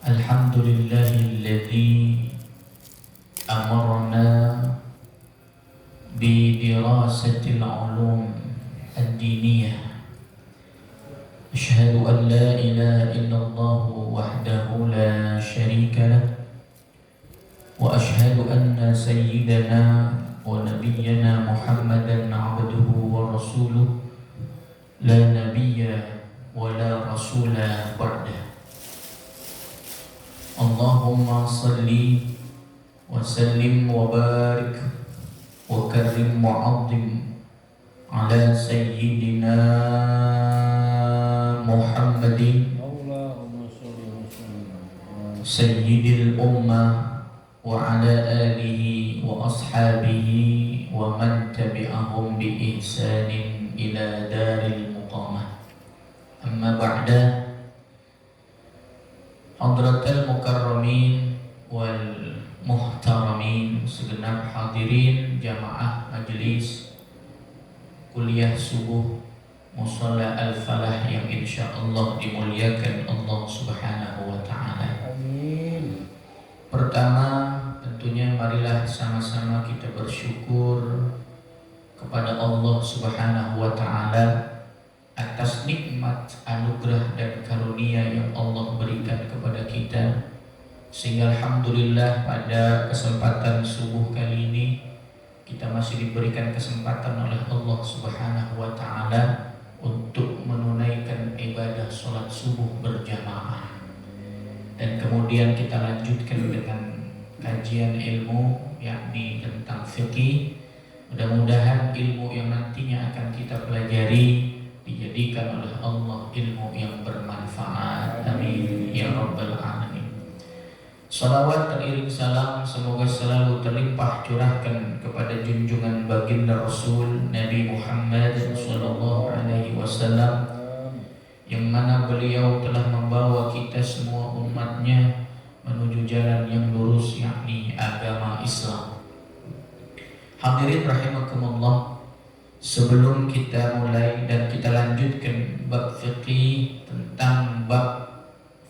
الحمد لله الذي أمرنا بدراسة العلوم الدينية. أشهد أن لا إله إلا الله وحده لا شريك له، وأشهد أن سيدنا ونبينا محمدا عبده ورسوله لا نبي ولا رسول بعده. اللهم صل وسلم وبارك وكرم وعظم على سيدنا محمد سيد الأمة وعلى آله وأصحابه ومن تبعهم بإحسان إلى دار المقامة. أما بعد، حضرة المكرمين والmuhtaramin, segenap hadirin jamaah majelis kuliah subuh Musalla Al-Falah yang insyaallah dimuliakan Allah Subhanahu wa taala. Amin. Pertama, tentunya marilah sama-sama kita bersyukur kepada Allah Subhanahu wa taala atas nikmat, anugerah dan karunia yang Allah berikan kepada kita, sehingga alhamdulillah pada kesempatan subuh kali ini kita masih diberikan kesempatan oleh Allah Subhanahu wa taala untuk menunaikan ibadah salat subuh berjamaah. Dan kemudian kita lanjutkan dengan kajian ilmu yakni tentang fikih. Mudah-mudahan ilmu yang nantinya akan kita pelajari dijadikan oleh Allah ilmu yang bermanfaat. Amin ya rabbal alamin. Salawat teriring salam semoga selalu terlimpah curahkan kepada junjungan baginda Rasul Nabi Muhammad sallallahu alaihi wasallam, yang mana beliau telah membawa kita semua umatnya menuju jalan yang lurus yakni agama Islam. Hadirin rahimakumullah, sebelum kita mulai dan kita lanjutkan bab fikih tentang bab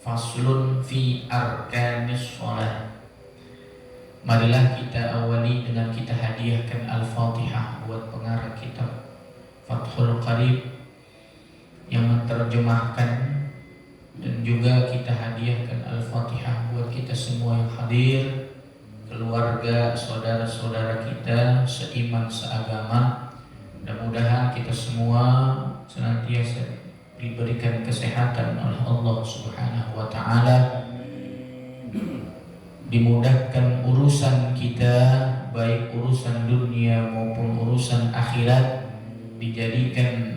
faslun fi arkanis shalah, marilah kita awali dengan kita hadiahkan Al-Fatihah buat pengarang kitab Fathul Qarib yang menerjemahkan, dan juga kita hadiahkan Al-Fatihah buat kita semua yang hadir, keluarga, saudara-saudara kita seiman seagama. Mudah-mudahan kita semua senantiasa diberikan kesehatan oleh Allah Subhanahu wa taala, dimudahkan urusan kita, baik urusan dunia maupun urusan akhirat, dijadikan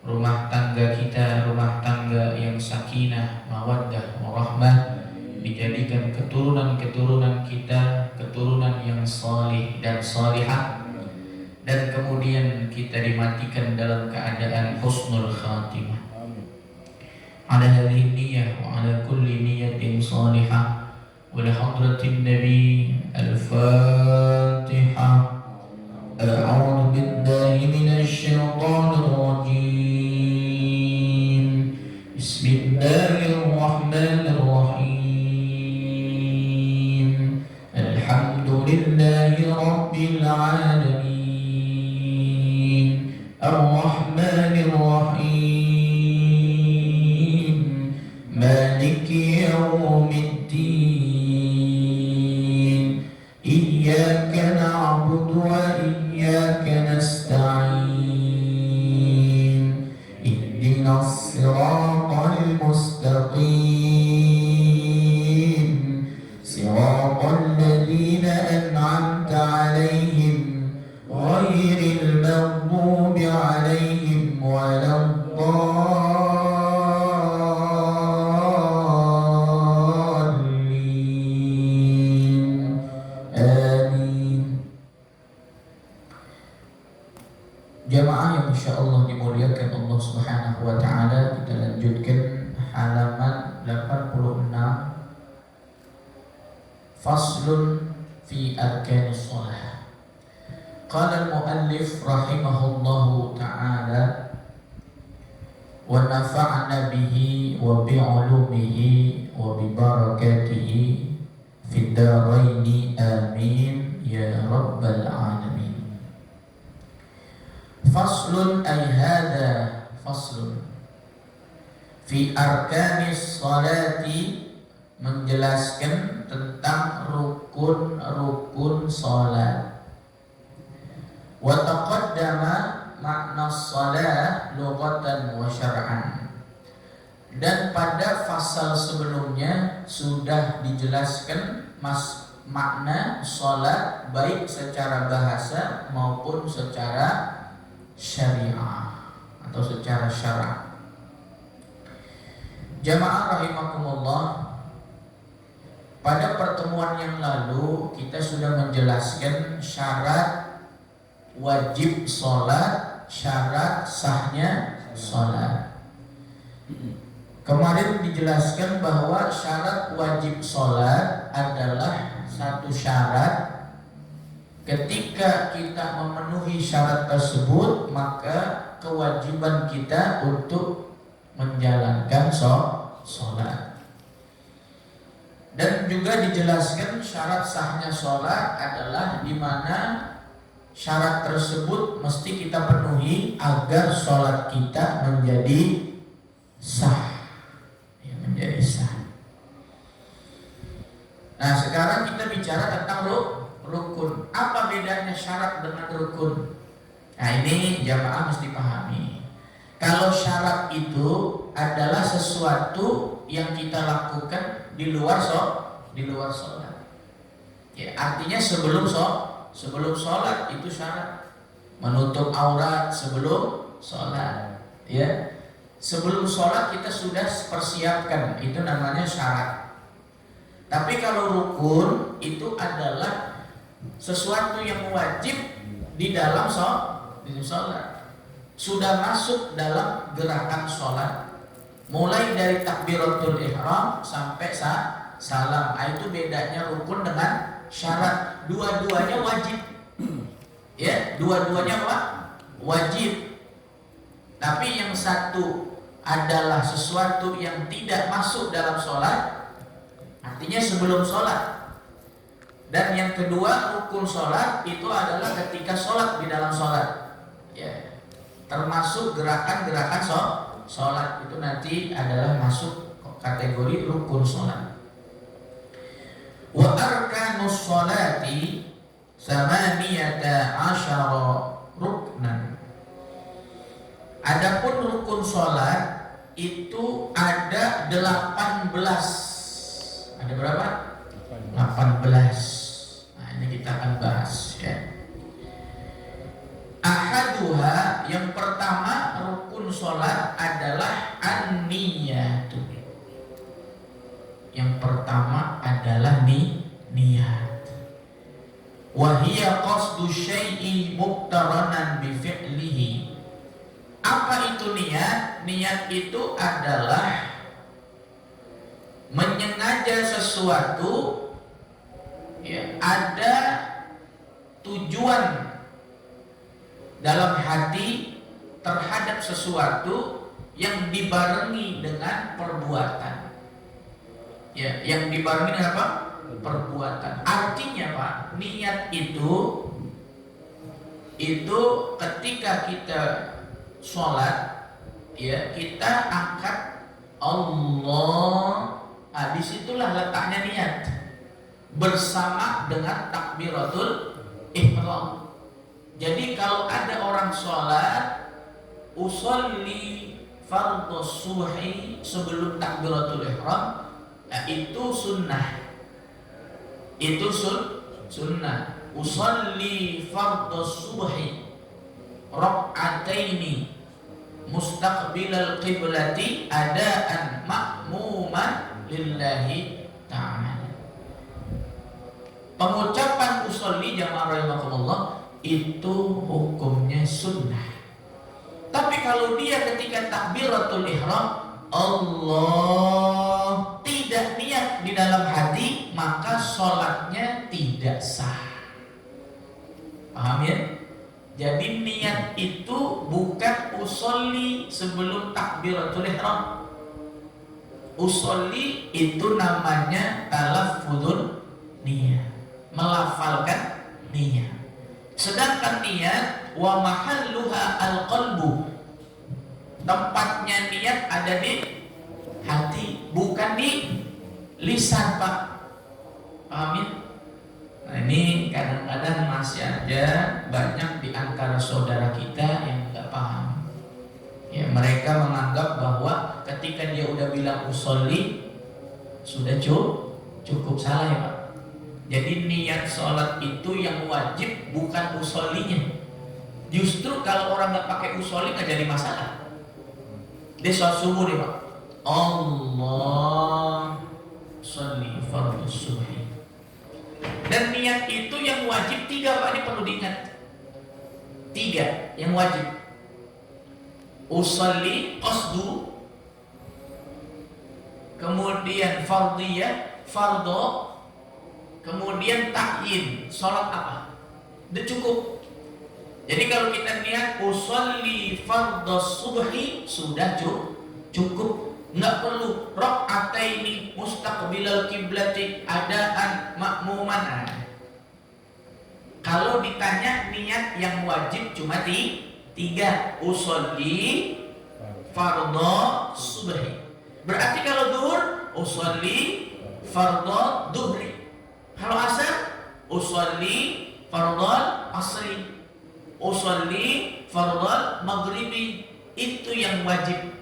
rumah tangga kita rumah tangga yang sakinah, mawaddah, warahmah, dijadikan keturunan-keturunan kita keturunan yang salih dan salihah, dan kemudian kita dimatikan dalam keadaan husnul khatimah. Ala hadhihi niyyah wa ala kulli niyyatin salihah wa li hadratin nabi al-Fatihah. A'udzu billahi minasy syaithanir rajim. Bismillahirrahmanirrahim. Alhamdulillahi rabbil alamin. Ar-Rahmanir Rahim. Maliki yaumiddin. Iyyaka na'budu wa iyyaka nasta'in. Ihdinas siratal mustaqim. Siratal ladzina an'amta 'alaihim ghairil maghdubi 'alaihim waladdallin. Amin. Jamaah yang insyaallah dimuliakan Allah Subhanahu wa taala, kita lanjutkan halaman 86, faslun fi arkanis shalah. Qala al-muallif rahimahullahu ta'ala wa nafa'na bihi wa bi'ulumihi wa bi barakatihi fid dharaini amin ya rabbal alamin. Faslun ay hadha faslun fi arkanis salati, menjelaskan tentang rukun-rukun salat. Wa taqaddama makna salat lughatan wa syar'an, dan pada fasal sebelumnya sudah dijelaskan makna salat baik secara bahasa maupun secara syariah atau secara syara'. Jamaah rahimakumullah, pada pertemuan yang lalu kita sudah menjelaskan syarat wajib sholat, syarat sahnya sholat. Kemarin dijelaskan bahwa syarat wajib sholat adalah satu syarat. Ketika kita memenuhi syarat tersebut, maka kewajiban kita untuk menjalankan sholat. Dan juga dijelaskan syarat sahnya sholat adalah di mana syarat tersebut mesti kita penuhi agar sholat kita menjadi sah, ya, menjadi sah. Nah, sekarang kita bicara tentang rukun. Apa bedanya syarat dengan rukun? Nah, ini jamaah mesti pahami. Kalau syarat itu adalah sesuatu yang kita lakukan di luar sholat. Ya, artinya sebelum sholat itu syarat. Menutup aurat sebelum sholat. Ya, sebelum sholat kita sudah persiapkan, itu namanya syarat. Tapi kalau rukun itu adalah sesuatu yang wajib di dalam sholat. Sudah masuk dalam gerakan sholat, mulai dari takbiratul ihram sampai salam. Itu bedanya rukun dengan syarat. Dua-duanya wajib. Ya, dua-duanya wajib. Tapi yang satu adalah sesuatu yang tidak masuk dalam sholat, artinya sebelum sholat. Dan yang kedua, rukun sholat itu adalah ketika sholat, di dalam sholat. Ya, termasuk gerakan-gerakan sholat itu nanti adalah masuk kategori rukun sholat. Wa arkanus sholati samaniyata asyara ruknan. Adapun rukun sholat itu ada 18. Ada berapa? 18. Nah, ini kita akan bahas, ya. Ahaduha, yang pertama rukun sholat adalah an-niyatu. Yang pertama adalah niat. Wahiyya qasdu syai'i muqtaranan bi fi'lihi. Apa itu niat? Niat itu adalah menyengaja sesuatu, ya, ada tujuan dalam hati terhadap sesuatu yang dibarengi dengan perbuatan. Ya, yang dibarengi dengan apa? Perbuatan. Artinya, Pak, niat itu ketika kita sholat, ya, kita angkat Allah. Nah, disitulah letaknya niat bersama dengan takbiratul ihram. Jadi kalau ada orang sholat, usolli fardhu subhi sebelum takbiratul ihram, nah, itu sunnah. Itu sunnah. Usolli fardhu subhi rak'ataini mustaqbilal qiblati adaan ma'muman lillahi ta'ala. Pengucapan usolli, jamaah rahimakumullah, itu hukumnya sunnah. Tapi kalau dia ketika takbiratul ihram Allah tidak niat di dalam hati, maka sholatnya tidak sah. Paham ya? Jadi niat itu bukan usolli sebelum takbiratul ihram. Usolli itu namanya talaffuzun niat, melafalkan niat. Sedangkan niat wa mahalluha al-qalbu, tempatnya niat ada di hati, bukan di lisan, Pak. Paham ya? Nah, ini kadang-kadang masih ada banyak di antara saudara kita yang nggak paham. Ya, mereka menganggap bahwa ketika dia udah bilang usolli sudah cukup. Salah ya, Pak. Jadi niat sholat itu yang wajib, bukan usollinya. Justru kalau orang nggak pakai usolli nggak jadi masalah. Dia sholat subuh nih, Pak. Allah sholli fardhu subhi. Dan niat itu yang wajib 3, Pak, ini perlu diingat. 3 yang wajib. Usolli qasdu, kemudian fardhiyah, fardhu, kemudian ta'yin, sholat apa? Udah cukup. Jadi kalau kita niat usolli fardhu subhi sudah cukup. Nggak perlu raka'ataini mustaqbilal kiblati adaan makmuman. Kalau ditanya niat yang wajib cuma 3, usolli fardhu subhi. Berarti kalau duhur usolli fardhu duhri. Kalau asar usolli fardhu asri, usolli fardhu maghribi. Itu yang wajib.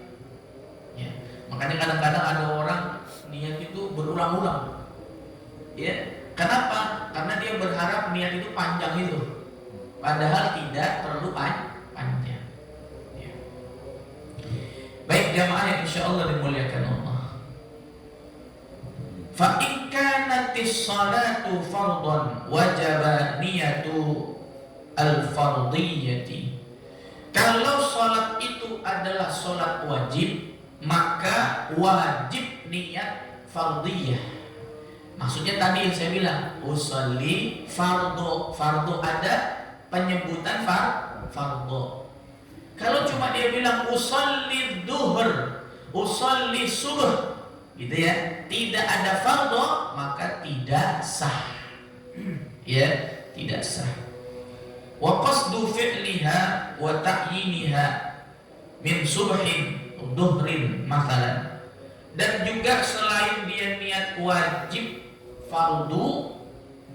Ya. Makanya kadang-kadang ada orang niat itu berulang-ulang. Ya, kenapa? Karena dia berharap niat itu panjang itu. Padahal tidak perlu panjang. Ya. Baik jamaah yang insyaallah dimuliakan Allah. Fa in kanatis salatu fardhan wajaba niyatu al-fardhiyyati. Kalau salat itu adalah salat wajib, maka wajib niat fardhiyah. Maksudnya tadi yang saya bilang usolli fardhu, fardhu ada penyebutan fardhu. Kalau cuma dia bilang usolli duhur, usolli subuh, gitu ya, tidak ada fardhu, maka tidak sah. Ya, tidak sah. Wa qasdu fi'liha wa ta'yiniha min subhin duhrin mathalan. Dan juga selain dia niat wajib fardu,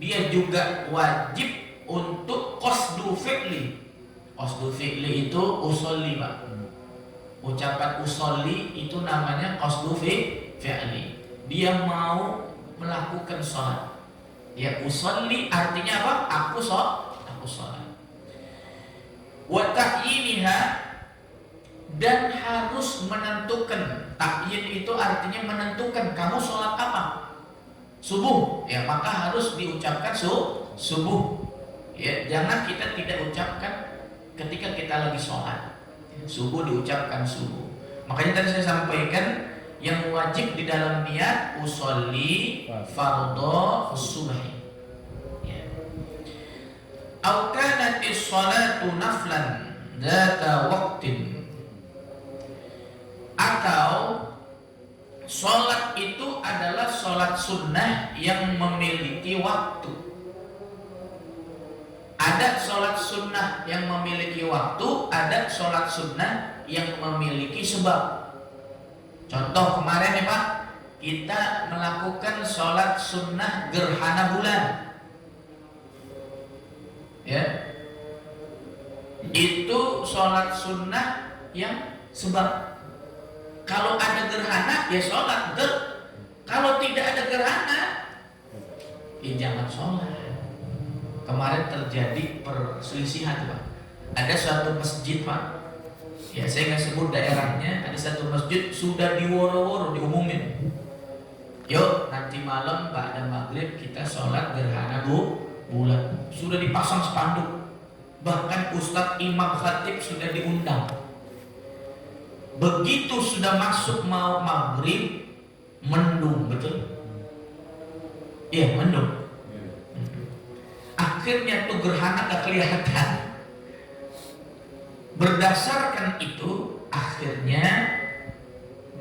dia juga wajib untuk qasdu fi'li. Qasdu fi'li itu usolli, Pak. Ucapan usolli itu namanya qasdu fi'li. Dia mau melakukan sholat. Ya, usolli artinya apa? Aku sholat. Wa ta'yiniha, dan harus menentukan. Ta'yin itu artinya menentukan kamu sholat apa. Subuh, ya maka harus diucapkan subuh. Ya, jangan kita tidak ucapkan ketika kita lagi sholat. Subuh diucapkan subuh. Makanya tadi saya sampaikan yang wajib di dalam niat usolli fardhu subhi. Au kanatis sholatu naflan dzata waqtin, atau sholat itu adalah sholat sunnah yang memiliki waktu. Ada sholat sunnah yang memiliki waktu, ada sholat sunnah yang memiliki sebab. Contoh kemarin ya Pak, kita melakukan sholat sunnah gerhana bulan. Ya, itu sholat sunnah yang sebab. Kalau ada gerhana ya sholat, kalau tidak ada gerhana ya jangan sholat. Kemarin terjadi perselisihan, Pak. Ada suatu masjid, Pak, ya saya nggak sebut daerahnya, ada satu masjid sudah diworo-woro diumumin, yuk nanti malam ba'da maghrib kita sholat gerhana bulan. Sudah dipasang spanduk, bahkan Ustadz Imam Khatib sudah diundang. Begitu sudah masuk mau maghrib, mendung, betul? Iya, mendung. Akhirnya tuh gerhana gak kelihatan. Berdasarkan itu, akhirnya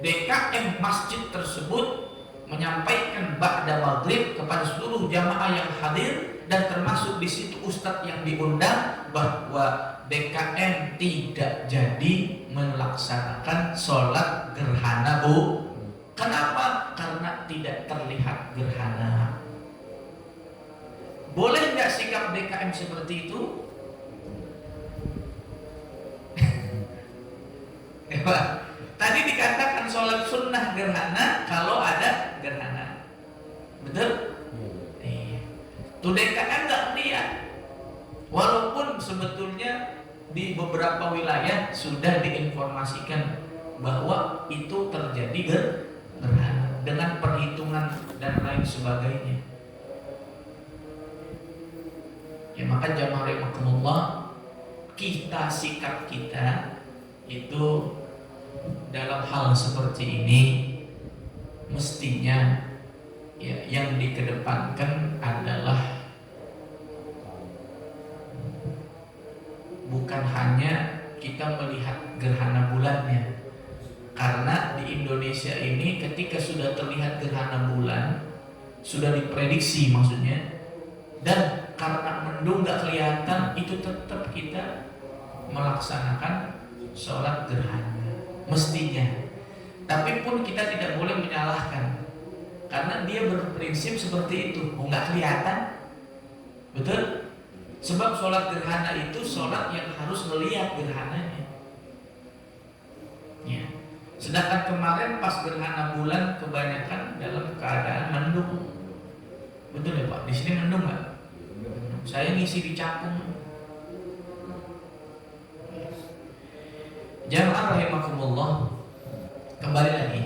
DKM masjid tersebut menyampaikan ba'da maghrib kepada seluruh jamaah yang hadir, dan termasuk di situ ustadz yang diundang, bahwa DKM tidak jadi melaksanakan sholat gerhana, Bu. Kenapa? Karena tidak terlihat gerhana. Boleh nggak sikap DKM seperti itu? Tadi dikatakan sholat sunnah gerhana kalau ada gerhana, betul? Iya. Tuh DKM nggak lihat, walaupun sebetulnya di beberapa wilayah sudah diinformasikan bahwa itu terjadi gerhana dengan perhitungan dan lain sebagainya. Ya, maka jamaah rahimakumullah, sikap kita itu dalam hal seperti ini mestinya ya yang dikedepankan adalah bukan hanya kita melihat gerhana bulannya, karena di Indonesia ini ketika sudah terlihat gerhana bulan, sudah diprediksi maksudnya, dan karena mendung gak kelihatan, itu tetap kita melaksanakan sholat gerhana mestinya. Tapi pun kita tidak boleh menyalahkan, karena dia berprinsip seperti itu, nggak kelihatan, betul? Sebab sholat gerhana itu sholat yang harus melihat gerhananya. Ya. Sedangkan kemarin pas gerhana bulan kebanyakan dalam keadaan mendung, betul ya Pak? Di sini mendung nggak? Saya ngisi di Cakung. Jamaah rahimakumullah, kembali lagi.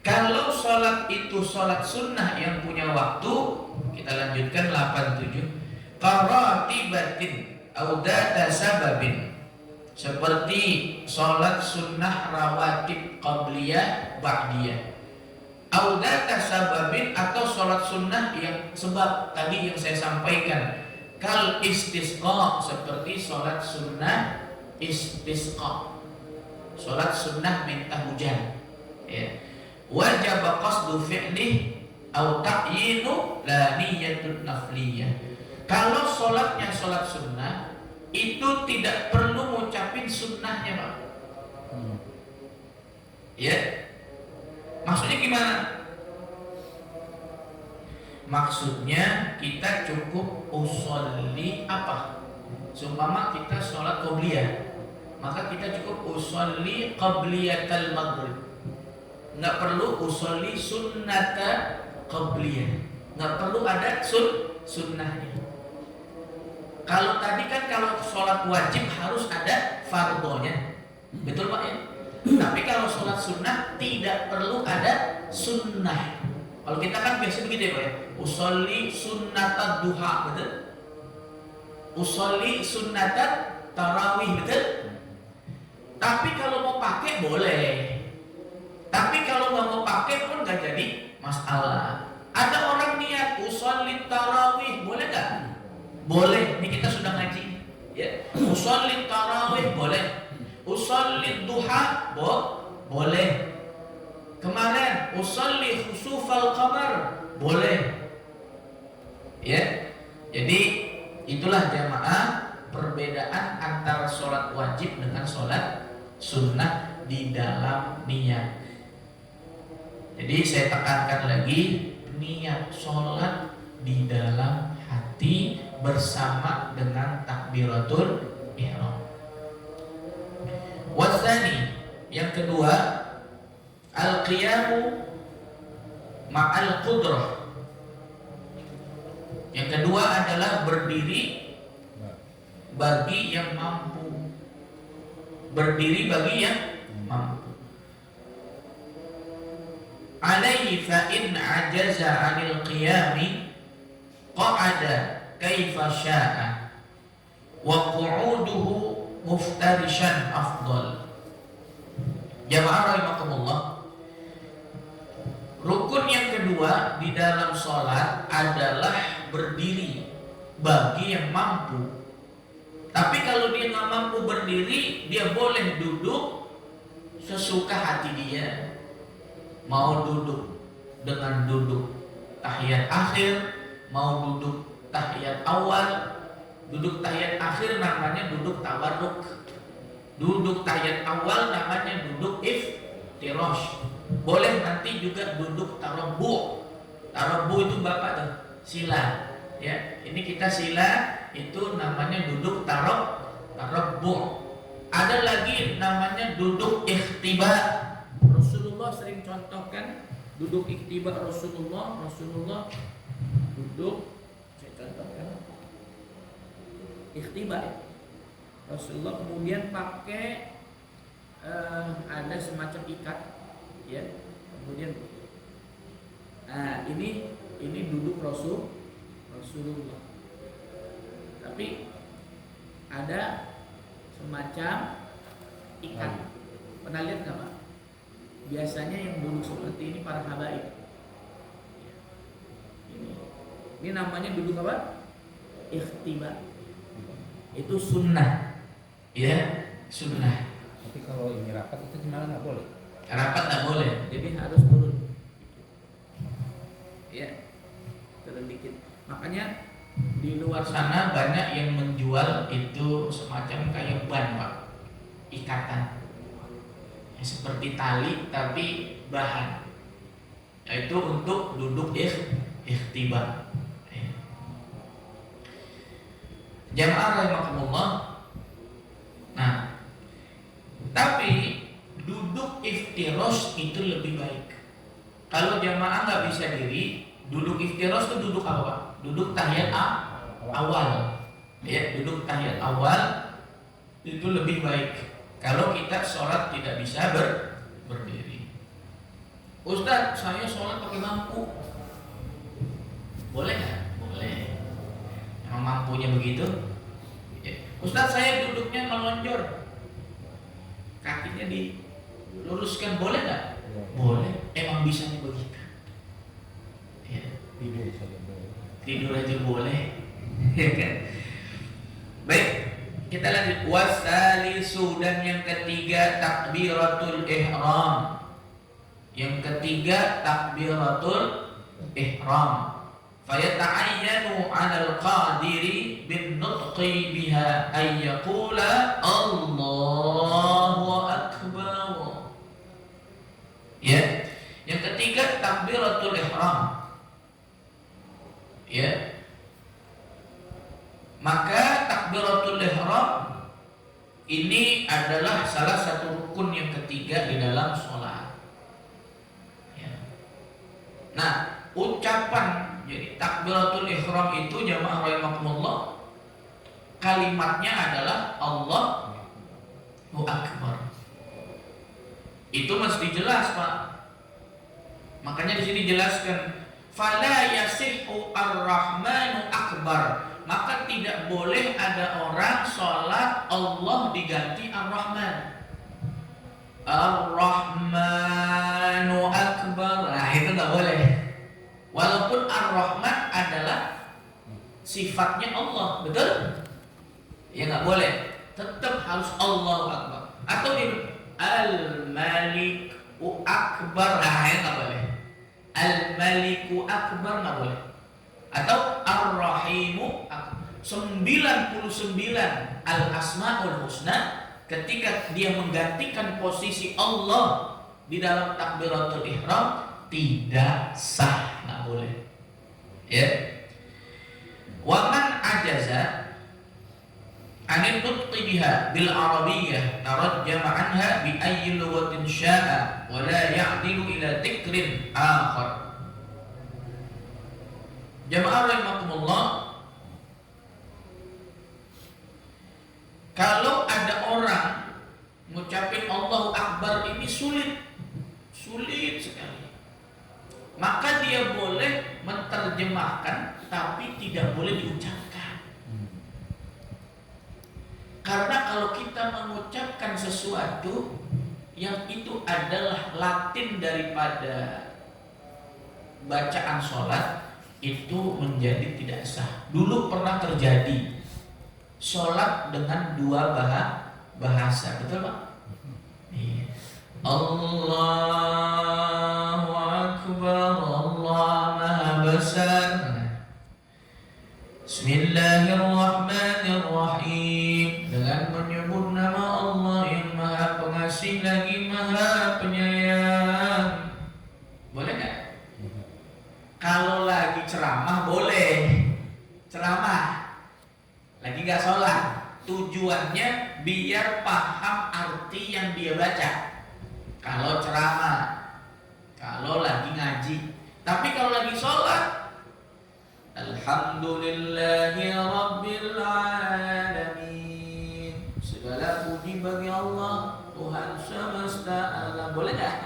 Kalau sholat itu sholat sunnah yang punya waktu, kita lanjutkan 87. Qaratibatin audata sababin, seperti sholat sunnah rawatib qabliyah ba'diyah, audata sababin, atau sholat sunnah yang sebab tadi yang saya sampaikan, kal istisqa, seperti sholat sunnah istisqa, sholat sunnah minta hujan, ya. Wajib qasdu fi'lih au ta'yinu la niyatun nafliyah. Kalau sholatnya sholat sunnah, itu tidak perlu ngucapin sunnahnya, Pak. Ya, maksudnya gimana? Maksudnya kita cukup usolli apa? Seumpama kita sholat qobliyah, maka kita cukup usolli qabliyatal maghrib. Nggak perlu usolli sunnata qabliyah, nggak perlu ada sunnahnya. Kalau tadi kan kalau sholat wajib harus ada fardhonya, betul Pak ya? Tapi kalau sholat sunnah tidak perlu ada sunnah. Kalau kita kan biasa begitu ya Pak ya, usolli sunnatat duha, betul? Usolli sunnatat tarawih, betul? Tapi kalau mau pakai boleh. Tapi kalau nggak mau pakai pun nggak jadi masalah. Ada orang niat usolli tarawih, boleh nggak? Boleh. Ini kita sudah ngaji. Ya. Usolli tarawih boleh. Usolli duha boleh. Kemarin usolli khusufal qamar boleh. Ya. Jadi itulah jamaah perbedaan antara sholat wajib dengan sholat sunnah di dalam niat. Jadi saya tekankan lagi, niat sholat di dalam hati bersama dengan takbiratul ihram. Wasani, yang kedua, al-qiyamu ma'al qudrah. Yang kedua adalah berdiri bagi yang mampu. Berdiri bagi yang mampu. Alaihi fa in ajaza 'anil qiyami qa'ada kaifa sya'a wa qu'uduhu muftarishan afdal. Jamaah rahimakumullah, rukun yang kedua di dalam sholat adalah berdiri bagi yang mampu. Tapi kalau dia nggak mampu berdiri, dia boleh duduk sesuka hati dia. Mau duduk dengan duduk tahiyat akhir, mau duduk tahiyat awal. Duduk tahiyat akhir namanya duduk tawarruk. Duduk tahiyat awal namanya duduk iftirash. Boleh nanti juga duduk tarabbu. Tarabbu itu Bapak tuh, sila. Ya, ini kita sila itu namanya duduk tarabbu. Ada lagi namanya duduk ikhtiba. Rasulullah sering contohkan duduk ikhtiba Rasulullah duduk, saya contohkan ikhtiba ya. Rasulullah kemudian pakai ada semacam ikat ya, kemudian ini duduk Rasulullah, tapi ada semacam ikat. Pernah lihat nggak Pak? Biasanya yang duduk seperti ini para habaib. Ini namanya duduk apa? Ikhtiba. Itu sunnah, ya sunnah. Tapi kalau ini rapat itu gimana, nggak boleh? Rapat nggak boleh, jadi harus turun. Ya, turun dikit. Makanya di luar sana banyak yang menjual itu semacam kayak ban Pak, ikatan ya, seperti tali tapi bahan, yaitu untuk duduk ikhtiba. Jamaah rahimakumullah. Nah, tapi duduk iftirash itu lebih baik. Kalau jamaah nggak bisa diri, duduk iftirash itu duduk apa? Duduk tahiyat awal. Ya, duduk tahiyat awal itu lebih baik. Kalau kita sholat tidak bisa berdiri. Ustaz, saya sholat pakai mangkuk. Boleh nggak? Boleh. Emang mampunya begitu? Ya. Ustaz, saya duduknya melonjor, kakinya diluruskan, boleh nggak? Boleh. Emang bisanya begitu. Ya. Tidur saja boleh. Tidur aja boleh. Ya kan? Baik, kita lanjut. Wasalisu, dan yang ketiga takbiratul ihram. Yang ketiga takbiratul ihram. Fayata'ayyanu 'alal qadiri bin nutqi biha ay yaqula Allahu akbar. Ya. Yang ketiga takbiratul ihram. Ya. Maka takbiratul ihram ini adalah salah satu rukun yang ketiga di dalam sholat. Ya. Nah, ucapan jadi takbiratul ihram itu jamaah rahimakumullah, kalimatnya adalah Allahu akbar. Itu mesti jelas Pak. Makanya di sini jelaskan fala yasihhu ar-rahmanu akbar. Maka tidak boleh ada orang sholat Allah diganti ar-Rahman. Ar-Rahmanu akbar. Nah, itu nggak boleh. Walaupun ar-Rahman adalah sifatnya Allah, betul? Ya nggak boleh. Tetap harus Allahu akbar. Atau di Al-Maliku akbar. Nah, ya nggak boleh. Al-Maliku akbar nggak boleh. Atau Ar-Rahimu 99 Al-Asma'ul Husna, ketika dia menggantikan posisi Allah di dalam takbiratul ihram tidak sah, nggak boleh. Ya. Wa man ajaza anil nutqi biha bil arabiyyah tarajjama anha bi ayyi lughatin syaa wa la ya'dilu ila dhikrin akhar. Jamaah rahimakumullah, kalau ada orang ngucapin Allahu Akbar ini sulit sekali, maka dia boleh menerjemahkan tapi tidak boleh diucapkan. Karena kalau kita mengucapkan sesuatu yang itu adalah Latin daripada bacaan sholat, itu menjadi tidak sah. Dulu pernah terjadi sholat dengan dua bahasa, betul Pak? Iya. Allahu Akbar, Allah Maha Besar. Bismillahirrahmanirrahim, dengan menyebut nama Allah yang Maha Pengasih lagi Maha Penyayang. Boleh nggak? Kalau lagi ceramah boleh ceramah, lagi nggak sholat. Tujuannya biar paham arti yang dia baca. Kalau ceramah, kalau lagi ngaji. Tapi kalau lagi sholat, Alhamdulillahi Rabbil Alamin, segala puji bagi Allah Tuhan semesta alam. Boleh nggak?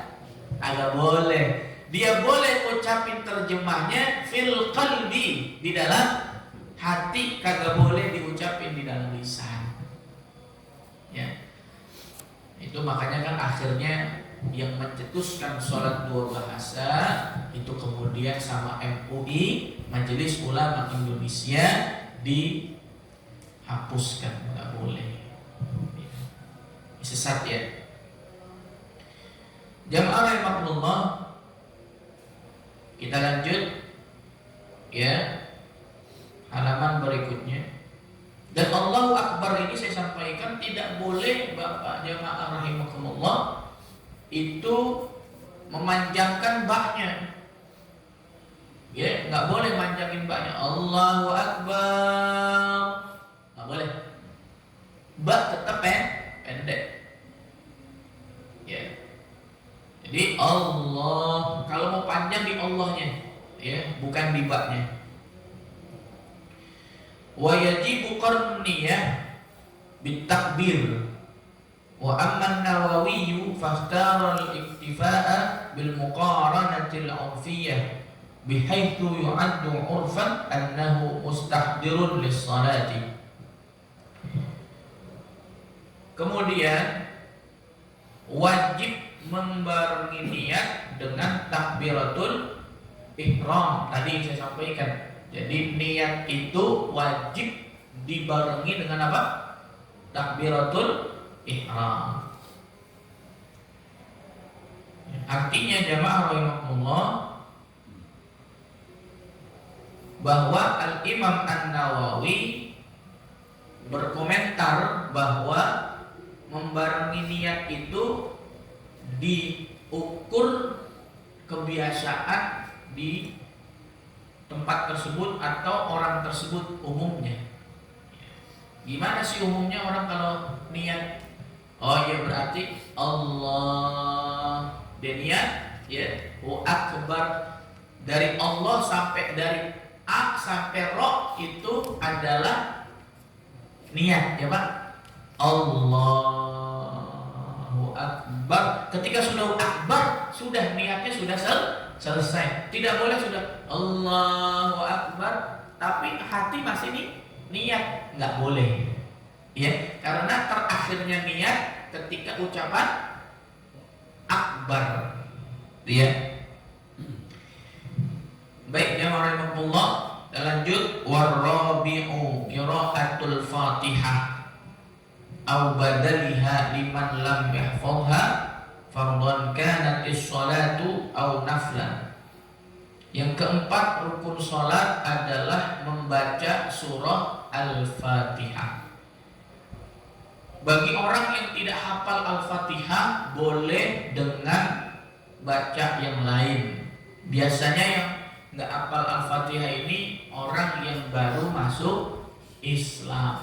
Agak boleh. Dia boleh ucapin terjemahnya fil qalbi, di dalam hati, kagak boleh diucapin di dalam lisan. Ya. Itu makanya kan akhirnya yang mencetuskan sholat dua bahasa itu kemudian sama MUI, Majelis Ulama Indonesia, dihapuskan, nggak boleh. Sesat ya. Jamaah rahimakumullah, kita lanjut ya, halaman berikutnya. Dan Allahu Akbar ini saya sampaikan tidak boleh Bapak jamaah rahimakumullah itu memanjangkan baknya. Ya, nggak boleh manjangin baknya. Allahu Akbar, nggak boleh. Bak tetap pendek. Ya. Jadi Allah, kalau mau panjang di Allahnya, ya, bukan di baknya. Wa yajibu qarniyah bitakbir. Wa amma an-Nawawi fakhtara al-iktifa'a bil muqaranati al-'urfiyyah bihaitsu yu'addu 'urfan annahu mustahdirun lis-salati. Kemudian wajib membarengi niat dengan takbiratul ihram. Tadi saya sampaikan. Jadi niat itu wajib dibarengi dengan apa? Takbiratul ihram. Artinya jamaah rahimakumullah bahwa Al-Imam An-Nawawi berkomentar bahwa membarengi niat itu diukur kebiasaan di tempat tersebut atau orang tersebut umumnya. Gimana sih umumnya orang kalau niat? Oh ya, berarti Allah, dia niat ya, Akbar, dari Allah sampai dari A sampai Ro itu adalah niat ya Pak. Allahu Akbar. Ketika sudah Akbar, sudah niatnya sudah selesai. Tidak boleh sudah Allahu Akbar tapi hati masih niat, nggak boleh. Ya, karena terakhirnya niat ketika ucapan Akbar. Ya. Baik ya warahmatullah. Dan lanjut, warabi'u qiraatul Fatihah aw badaliha liman lam yahfazha fardhan kanatis sholatu aw naflan. Yang keempat rukun salat adalah membaca surah Al-Fatihah. Bagi orang yang tidak hafal Al-Fatihah boleh dengan baca yang lain. Biasanya yang nggak hafal Al-Fatihah ini orang yang baru masuk Islam,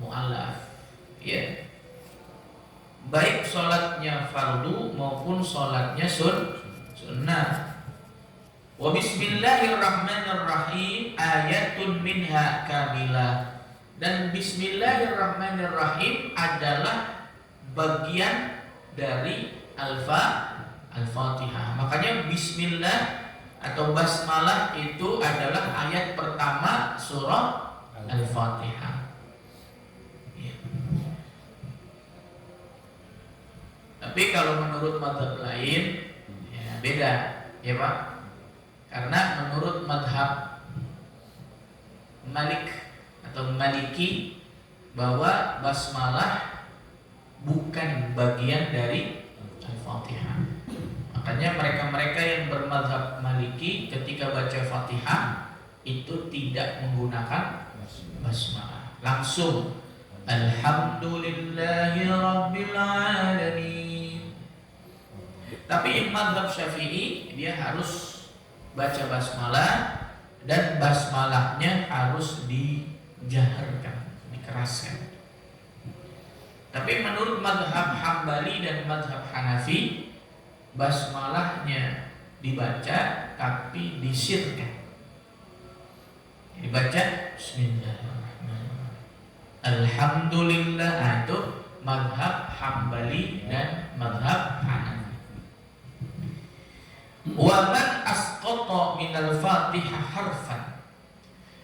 mu'alaf, ya. Baik sholatnya fardu maupun sholatnya sunnah. Wa bismillahirrahmanirrahim ayatun minha kamilah. Dan bismillahirrahmanirrahim adalah bagian dari Al-Fatihah. Makanya bismillah atau basmalah itu adalah ayat pertama surah Al-Fatihah. Ya. Tapi kalau menurut mazhab lain ya beda, ya Pak. Karena menurut mazhab Malik atau Maliki bahwa basmalah bukan bagian dari Al-Fatihah. Makanya mereka-mereka yang bermadzhab Maliki ketika baca Fatihah itu tidak menggunakan basmalah, langsung Alhamdulillahi Rabbil Alamin. Tapi yang madzhab Syafi'i dia harus baca basmalah dan basmalahnya harus dijaharkan, dikeraskan. Tapi menurut mazhab Hambali dan mazhab Hanafi, basmalahnya dibaca tapi disirkan. Dibaca Bismillahirrahmanirrahim. Alhamdulillah. Nah, itu mazhab Hambali dan mazhab Hanafi. Wa man asqata minal Fatihah harfan.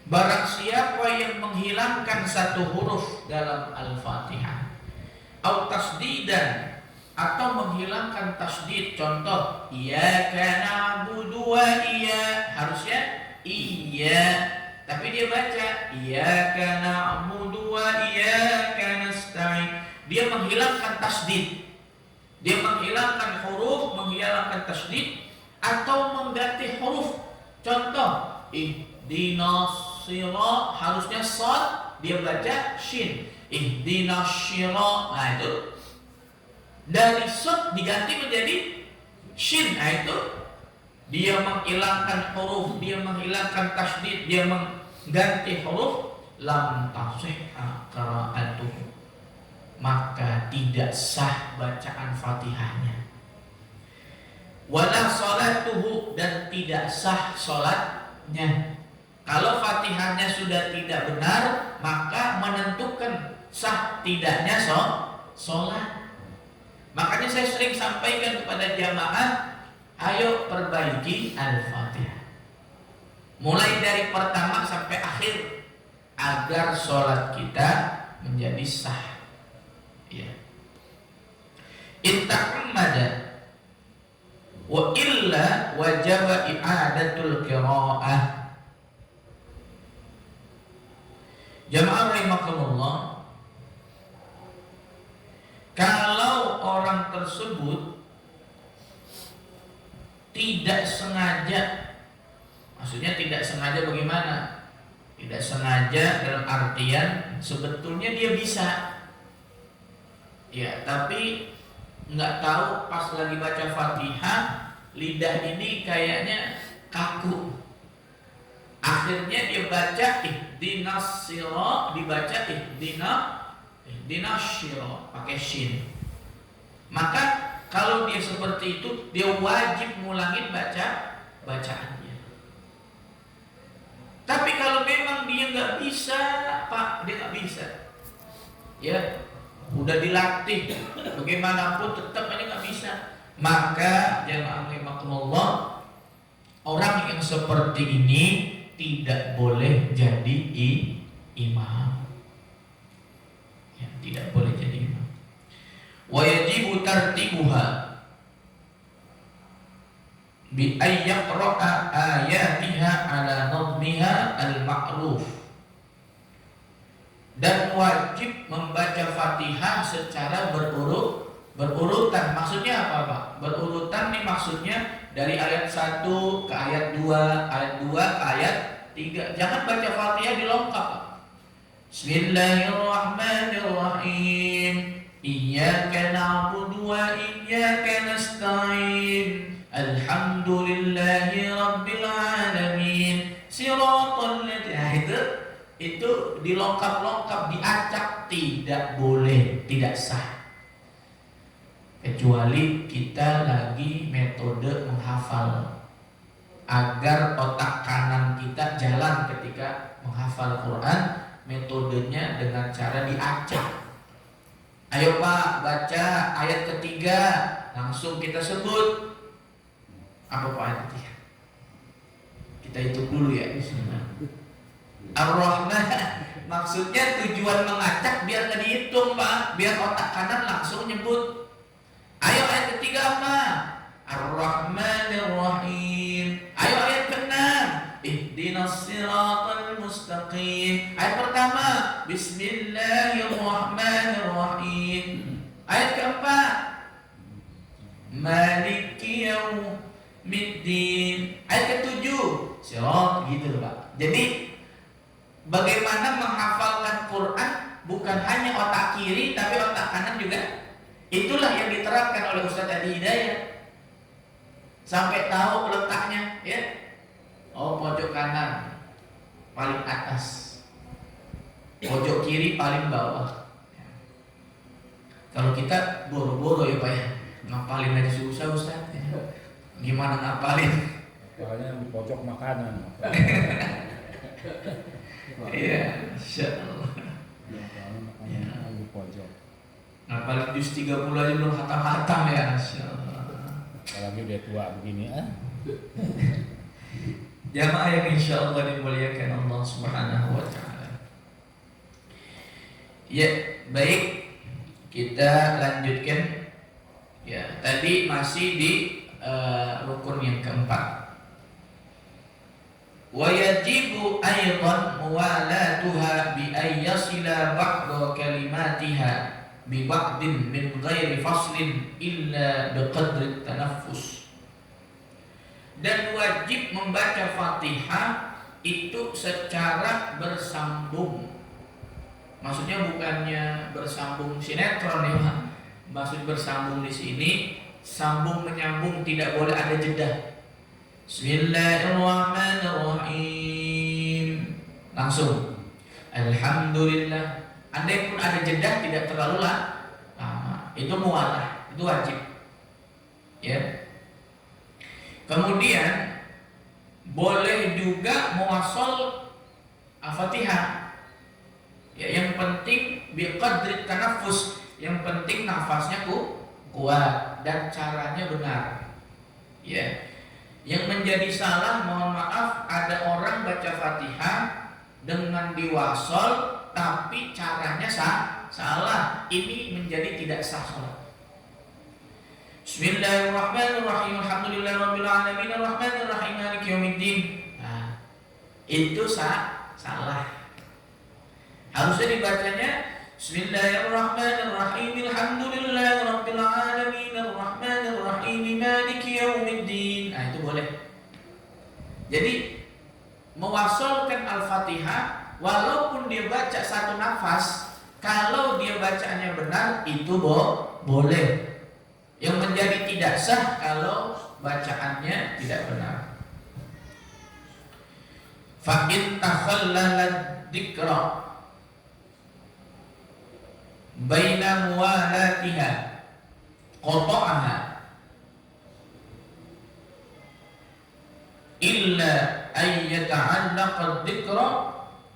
Barang siapa yang menghilangkan satu huruf dalam Al-Fatihah, au tasdidan, atau menghilangkan tasdid, contoh iyyaka na'budu wa harusnya iya, tapi dia baca iyyaka na'budu wa iyyaka nasta'in. Dia menghilangkan tasdid, dia menghilangkan huruf, menghilangkan tasdid, atau mengganti huruf. Contoh ihdinas sirah, harusnya shad, dia baca shin. Ihdinas sirah, nah itu dari shad diganti menjadi shin. Nah itu dia menghilangkan huruf, dia menghilangkan tasdid, dia mengganti huruf. Lam tasihha qira'atuhu, maka tidak sah bacaan Fatihahnya. Wala sholatuhu, dan tidak sah sholatnya. Kalau Fatihahnya sudah tidak benar, maka menentukan sah tidaknya sholat. Makanya saya sering sampaikan kepada jamaah, ayo perbaiki Al-Fatihah mulai dari pertama sampai akhir, agar sholat kita menjadi sah. Ya. Intahammada wa illa wajaba i'adatul qira'ah. Jamaah rahimakumullah, kalau orang tersebut tidak sengaja, maksudnya tidak sengaja bagaimana? Tidak sengaja dalam artian sebetulnya dia bisa, ya, tapi nggak tahu pas lagi baca Fatihah lidah ini kayaknya kaku. Akhirnya dia baca ihdinas sirah, dibaca ihdinas sirah pakai shin. Maka kalau dia seperti itu, dia wajib ngulangin bacaannya. Tapi kalau memang dia nggak bisa, Pak, dia nggak bisa, ya, udah dilatih bagaimanapun tetap aja nggak bisa, maka jamaah rahimakumullah, orang yang seperti ini tidak boleh jadi imam, ya, tidak boleh jadi imam. Wa yajibu tartibuha bi ayyaqra'a ayatiha ala nadmiha al-ma'ruf, dan wajib membaca Fatihah secara berurutan. Maksudnya apa, Pak? Berurutan nih maksudnya dari ayat 1 ke ayat 2, ayat 2 ke ayat 3. Jangan baca Fatihah dilengkap. Bismillahirrahmanirrahim. Iyyaka na'budu wa iyyaka nasta'in. Alhamdulillahi Rabbil Alamin. Shiratal ladzina, itu dilengkap-lengkap, diacak, tidak boleh, tidak sah. Kecuali kita lagi metode menghafal, agar otak kanan kita jalan ketika menghafal Quran, metodenya dengan cara diacak. Ayo Pak, baca ayat ketiga, langsung kita sebut. Apa Pak ayat ketiga? Kita hitung dulu ya. Ar-Rahman, maksudnya tujuan mengacak biar nggak dihitung Pak, biar otak kanan langsung nyebut. Ayo ayat ketiga apa? Ar-Rahmanir-Rahim. Ayo ayat ke-6. Ihdinas siratal mustaqim. Ayat pertama, Bismillahirrahmanirrahim. Ayat keempat, Maliki yaumiddin. Ayat ketujuh, Sirat, gitu Pak. Jadi bagaimana menghafalkan Quran bukan hanya otak kiri tapi otak kanan juga. Itulah yang diterapkan oleh Ustaz Adi Hidayat. Sampai tahu letaknya, ya. Oh, pojok kanan paling atas, pojok kiri paling bawah. Kalau kita boro-boro ya Pak ya, ngapalin aja susah Ustaz ya. Gimana ngapalin? Soalnya di pojok makanan. Iya, insyaallah. Makanan di pojok. Ngapalin juz 30 aja belum hatam-hatam ya, insyaallah. Apalagi udah tua begini Jamaah yang insyaallah dimuliakan Allah Subhanahu wa taala. Ya, baik. Kita lanjutkan. Ya, tadi masih di rukun yang keempat. Wa yajibu aidan muwalatuha bi ay yasila ba'da kalimatiha bi ba'din min ghairi faslin illa bi qadri tanaffus. Dan wajib membaca Fatihah itu secara bersambung. Maksudnya bukannya bersambung sinetron ya, Pak. Maksud bersambung di sini sambung menyambung, tidak boleh ada jeda. Bismillahirrahmanirrahim. Langsung. Alhamdulillah. Andai pun ada jeda tidak terlalu lama. Itu muwalah, itu wajib. Ya. Kemudian boleh juga muwassal Al-Fatihah. Ya, yang penting biqadri tanaffus, yang penting nafasnya kuat dan caranya benar. Ya. Yang menjadi salah, mohon maaf, ada orang baca Fatihah dengan diwasol tapi caranya salah. Ini menjadi tidak sah salat. Bismillahirrahmanirrahim. Alhamdulillahirabbil alamin arrahmanirrahim maliki yaumiddin. Nah, itu salah. Harusnya dibacanya Bismillahirrahmanirrahim. Alhamdulillahirabbil alamin arrahmanirrahim maliki yaumiddin. Nah, itu boleh. Jadi mewasolkan Al-Fatihah walaupun dia baca satu nafas, kalau dia bacanya benar itu boleh. Yang menjadi tidak sah kalau bacaannya tidak benar. Fa in takhallala dzikra baina muwalatiha qata'aha illa ay yata'allaqa dzikra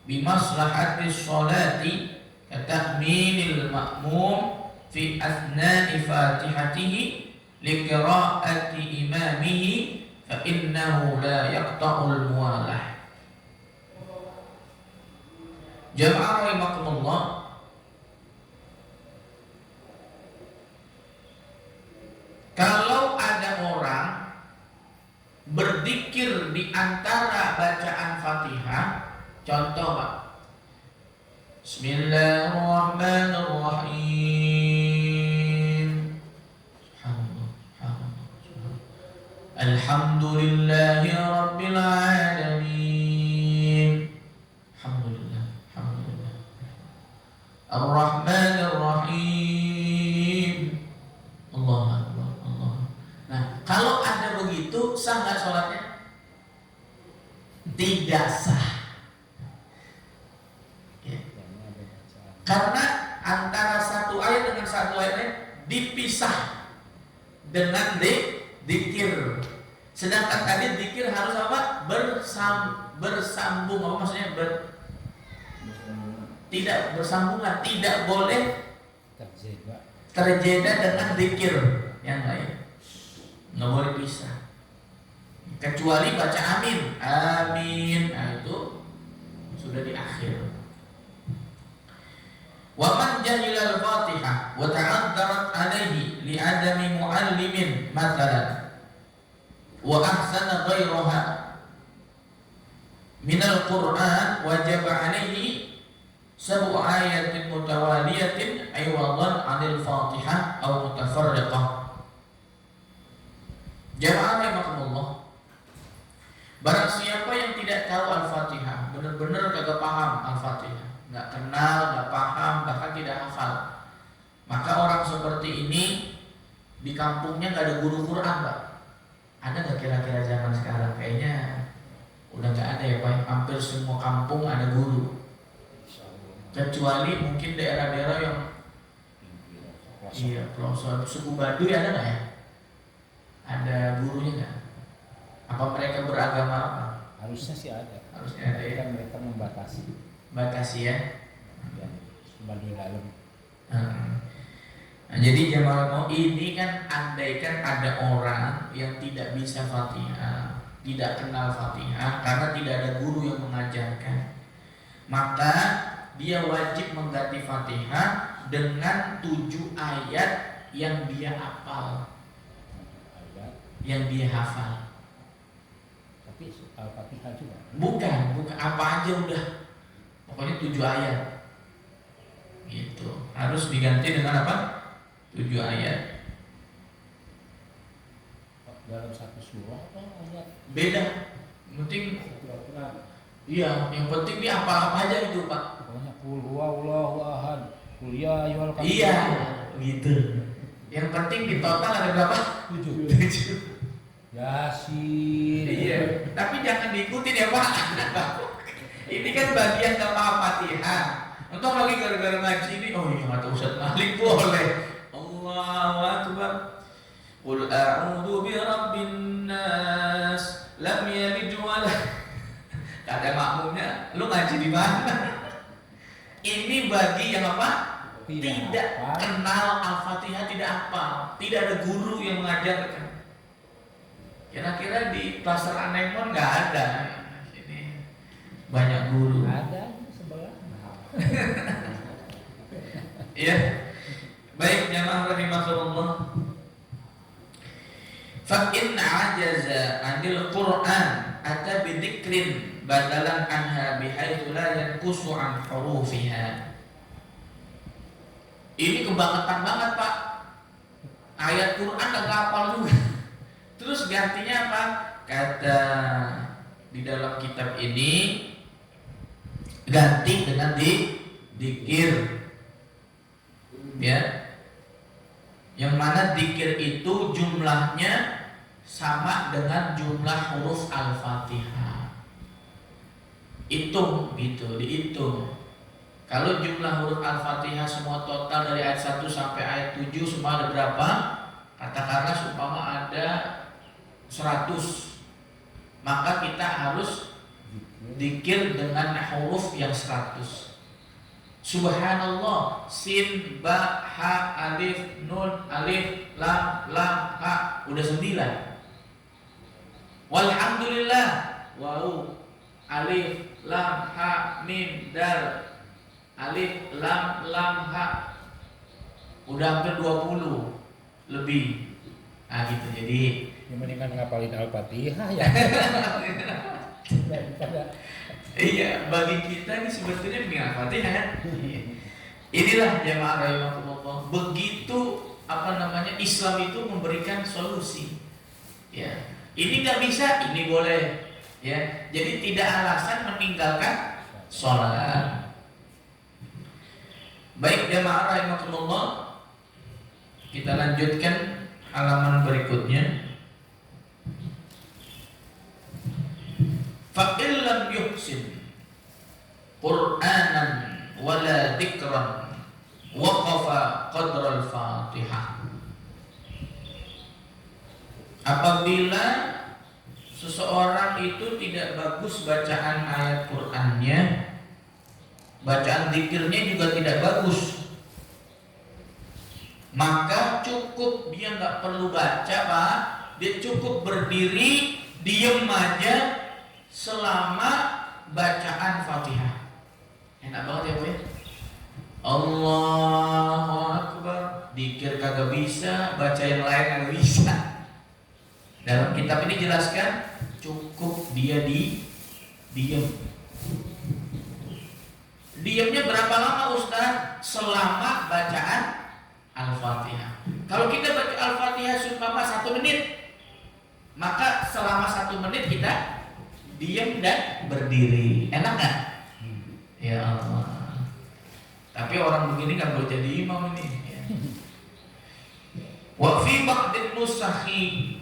bi maslahati sholati katahminil ma'mum fi asna'i fatihatihi liqira'ati imamihi fa innahu la yaqta'ul muwalah. Jamaah rahimakumullah, kalau ada orang berzikir di antara bacaan Fatihah, contoh Pak, Bismillahirrahmanirrahim. Alhamdulillahi rabbil alamin. Alhamdulillah. Ar-Rahmanir-Rahim. Allah Akbar. Nah, kalau ada begitu, sah nggak sholatnya? Tidak sah. Ya. Karena antara satu ayat dengan satu ayat lain dipisah dengan dzikir. Sedangkan tadi dzikir harus apa? Bersambung. Apa maksudnya? Tidak bersambungan, tidak boleh terjeda dengan dzikir yang lain. Nggak boleh pisah. Kecuali baca amin. Amin. Nah, itu sudah di akhir. Wa man jahila al-Fatihah wa ta'addarat alaihi li adami muallimin mathalan wa ahsana ghayraha min al-Qur'an wajib alaihi sab'u ayatin mutawaliyatin aywadan 'anil Fatihah aw mutafarriqah. Jamaah rahimakumullah. Barang siapa yang tidak tahu Al-Fatihah, benar-benar kagak paham Al-Fatihah, nggak kenal, nggak paham, bahkan tidak hafal, maka orang seperti ini di kampungnya nggak ada guru Quran, Pak. Ada nggak kira-kira zaman sekarang? Kayaknya udah nggak ada ya, Pak. Hampir semua kampung ada guru, kecuali mungkin daerah-daerah yang pelosok suku Baduy ada nggak ya? Ada gurunya nggak? Apa mereka beragama apa? Harusnya sih ada. Harusnya ada ya. Kan mereka membatasi. Batasi ya. Ya, Baduy dalam. Nah, jadi jamaah ini kan andaikan ada orang yang tidak bisa Fatihah, tidak kenal Fatihah karena tidak ada guru yang mengajarkan, maka dia wajib mengganti Fatihah dengan 7 ayat yang dia hafal, yang dia hafal. Tapi Al-Fatihah juga. Bukan apa aja udah. Pokoknya 7 ayat. Gitu. Harus diganti dengan apa? 7 ayat. Dalam satu surah atau ayat? Beda. Penting iya, yang penting dia apa aja itu, Pak. Pokoknya qul huwallahu ahad. Qul ya ayyuhal kafirun. Iya, gitu. Yang penting di total ada berapa? 7. 7. Yasin. Iya, tapi jangan diikutin ya, Pak. Ini kan bagian gak paham Fatihah. Untuk lagi gara-gara ngaji ini, oh iya kata Ustaz Malik boleh. Allahu Akbar. Qul a'udzu bi rabbin nas lam yalid wa lam. Kata makmumnya, lu ngaji di mana? Ini bagi yang apa? Tidak kenal Al-Fatihah, tidak hafal, tidak ada guru yang mengajarkan. Kira-kira di Pasar Anemon nggak ada. Ini banyak guru. Ada sebelah. Iya. Baik jamaah rahimakumullah. Fa in ajaza 'anil Qur'an ata bi dzikrin badalan anha bihaitsu la yanqusu an hurufiha. Ini kebangetan banget, Pak. Ayat Quran enggak hafal juga. Terus gantinya apa? Kata di dalam kitab ini ganti dengan dikir. Ya. Yang mana dikir itu jumlahnya sama dengan jumlah huruf Al-Fatihah. Hitung gitu, dihitung. Kalau jumlah huruf Al-Fatihah semua total dari ayat 1 sampai ayat 7 semua ada berapa? Katakanlah seumpama ada 100, maka kita harus dikir dengan huruf yang 100. Subhanallah, sin, ba, ha, alif, nun, alif, lam, ha, udah 9. Walhamdulillah, waw, alif, lam, ha, mim, dal, alif, lam, ha, udah hampir 20 lebih. Nah gitu, jadi yang mendingan ngapalin Al-Fatihah ya. iya, bagi kita ini sebetulnya dengan Al-Fatihah. Inilah jamaah rahimakumullah. Begitu Islam itu memberikan solusi. Ya, ini nggak bisa, ini boleh. Ya, jadi tidak alasan meninggalkan sholat. Baik jamaah rahimakumullah, kita lanjutkan halaman berikutnya. Fa illam yuhsin Qur'anan wala dzikran waqafa qadra al-Fatihah. Apabila seseorang itu tidak bagus bacaan ayat Qur'annya, bacaan dzikirnya juga tidak bagus, maka cukup dia nggak perlu baca, Pak. Dia cukup berdiri, diem aja selama bacaan Fatihah. Enak banget ya, Bu ya. Allahu Akbar. Dikir kagak bisa, baca yang lain kagak bisa. Dalam kitab ini jelaskan cukup dia diem. Diamnya berapa lama Ustaz? Selama bacaan Al-Fatihah. Kalau kita baca Al-Fatihah seumpama 1 menit, maka selama 1 menit kita diam dan berdiri. Enak nggak? Ya Allah. Tapi orang begini nggak boleh jadi imam ini. Ya. Wa fi ba'din nusakhi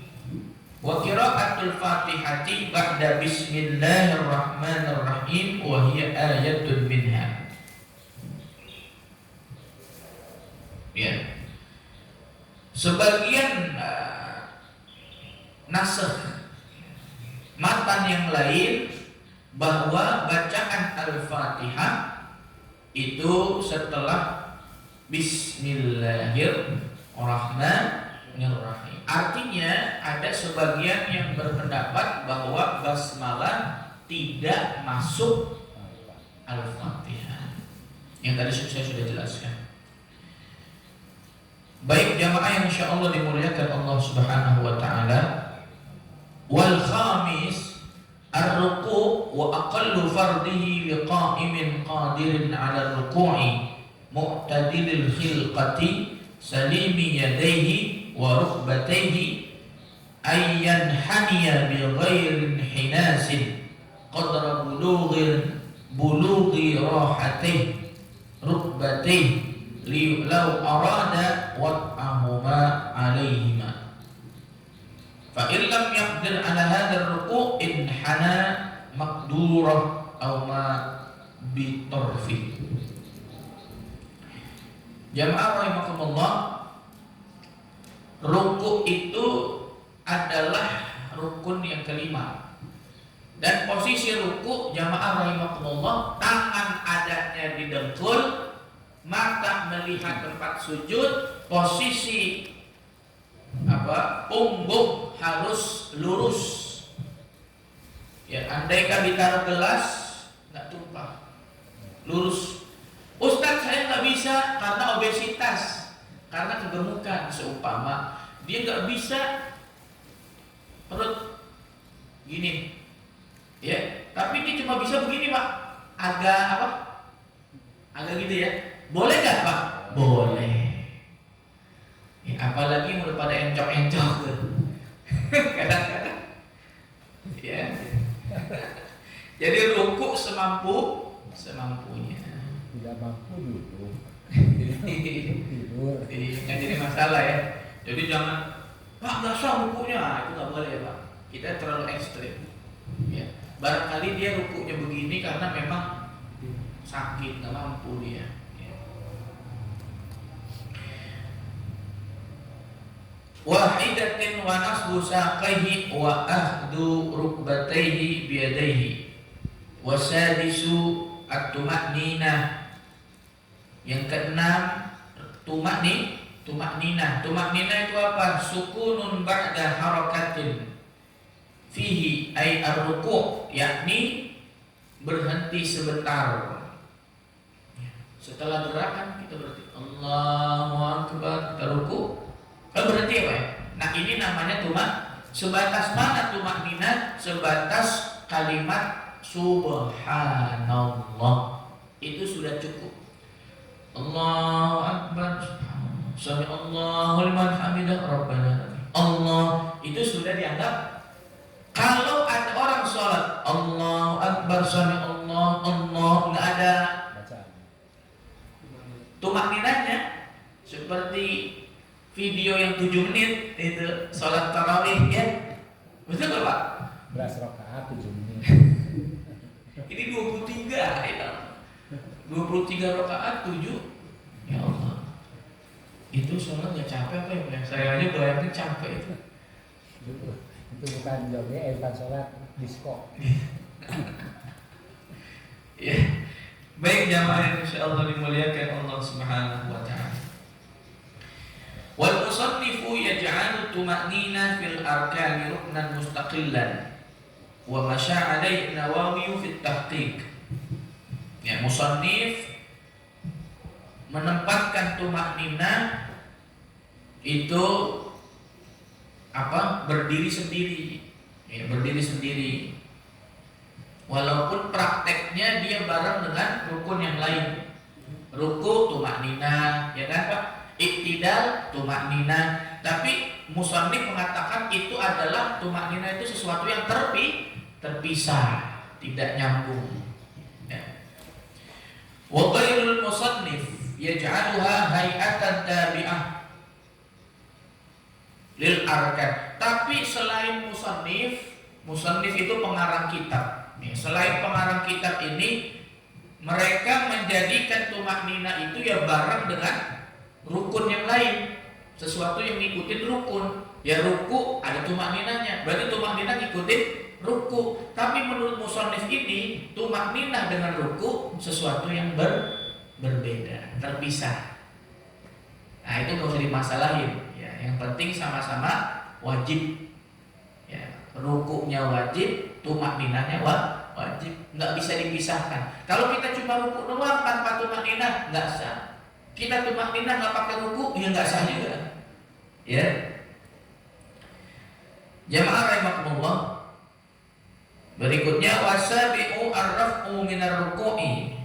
wa qira'atul Fatihati ba'da bismillahirrahmanirrahim wa hiya ayatun minha. Ya. Sebagian nasakh matan yang lain bahwa bacaan Al-Fatihah itu setelah Bismillahirrahmanirrahim. Artinya ada sebagian yang berpendapat bahwa basmalah tidak masuk Al-Fatihah. Yang tadi saya sudah jelaskan. Baik jamaah yang insyaallah dimuliakan Allah Subhanahu wa taala. Wal khamis ar-ruku' wa aqallu fardihi liqa'imin qadirin 'ala ar-ruku'i mu'tadilil khilqati salimi yadayhi wa rukbatayhi ayyan haniya bi ghairin hinasin qadra bulughi rahatayhi rukbatayhi li law arada wad'ahuma 'alayhima fa in lam yaqdir 'ala hadha ar-ruku' in hana maqdurah aw ma bi tarfi. Jamaah rahimakumullah, ruku' itu adalah rukun yang kelima. Dan posisi ruku' jamaah rahimakumullah, tangan adanya di dengkul, mata melihat tempat sujud, posisi punggung harus lurus. Ya, andaikan ditaruh gelas nggak tumpah, lurus. Ustaz, saya nggak bisa karena obesitas, karena kegemukan. Seumpama dia nggak bisa perut gini, ya, tapi dia cuma bisa begini Pak, agak gitu ya. Boleh nggak Pak? Boleh. Ya, apalagi udah pada encok-encok kadang-kadang. Ya. Jadi rukuk semampunya. Tidak mampu dulu. Tidur. Nggak jadi masalah ya. Jadi jangan Pak nggak sah rukuknya, itu nggak boleh ya Pak. Kita terlalu ekstrim. Ya. Barangkali dia rukuknya begini karena memang sakit, nggak mampu dia. Wahidatin wa nasbu saqaihi wa ahdu rukbatayhi biyadayhi wa sadisu at-tuma'ninah. Yang keenam tuma'ninah. Tuma'ninah itu apa? Sukunun ba'da harakatin fihi ay ar-ruku', yakni berhenti sebentar. Setelah gerakan kita berhenti. Allahu akbar, kita ruku'. Berhenti apa ya? Nah ini namanya sebatas mana tumakninah? Sebatas kalimat subhanallah. Itu sudah cukup. Allahu akbar, sami Allahu liman hamidah rabbana. Allah itu sudah dianggap. Kalau ada orang sholat Allahu akbar, sami Allah, nggak ada tumakninahnya, seperti video yang 7 menit itu sholat tarawih ya, betul nggak Pak? Beras rakaat 7 menit. Ini 23 ya, 23 rakaat 7. Ya Allah, itu sholat nggak capek apa ya? Saya aja bayangin capek itu. Itu bukan joget, bukan sholat disco. Ya, baik jamaah insyaallah dimuliakan Allah Subhanahu wa taala. Wal musannifu yaj'alu tuma'nina fil arkani ruknan mustaqillan wa masya 'alaihi Nawawi fi tahqiq. Ya, musannif menempatkan tuma'nina itu berdiri sendiri. Ya, berdiri sendiri. walaupun prakteknya dia bareng dengan rukun yang lain. Ruku tumakninah, ya kan Pak? Iktidal tumakninah. Tapi musannif mengatakan itu adalah tumakninah itu sesuatu yang terpisah, tidak nyambung. Ya. Wa ghairul musannif yaj'aluha hay'atan tabi'ah lil arkan. Tapi selain musannif itu pengarang kitab. Selain pengarang kitab ini, mereka menjadikan tumaknina itu ya bareng dengan rukun yang lain, sesuatu yang ngikutin rukun. Ya ruku ada tumakninanya, berarti tumaknina ngikutin ruku. Tapi menurut musannif ini tumaknina dengan ruku sesuatu yang berbeda, terpisah. Nah itu nggak usah dimasalahin. Ya, yang penting sama-sama wajib. Ya, rukunya wajib, tumakninanya wajib, nggak bisa dipisahkan. Kalau kita cuma ruku doang tanpa tumakninah nggak sah. Kita tumakninah nggak pakai ruku ya nggak sah juga. Ya, jamaah rahimakumullah. Berikutnya wasabi'u ar-raf'u minar ruku'i.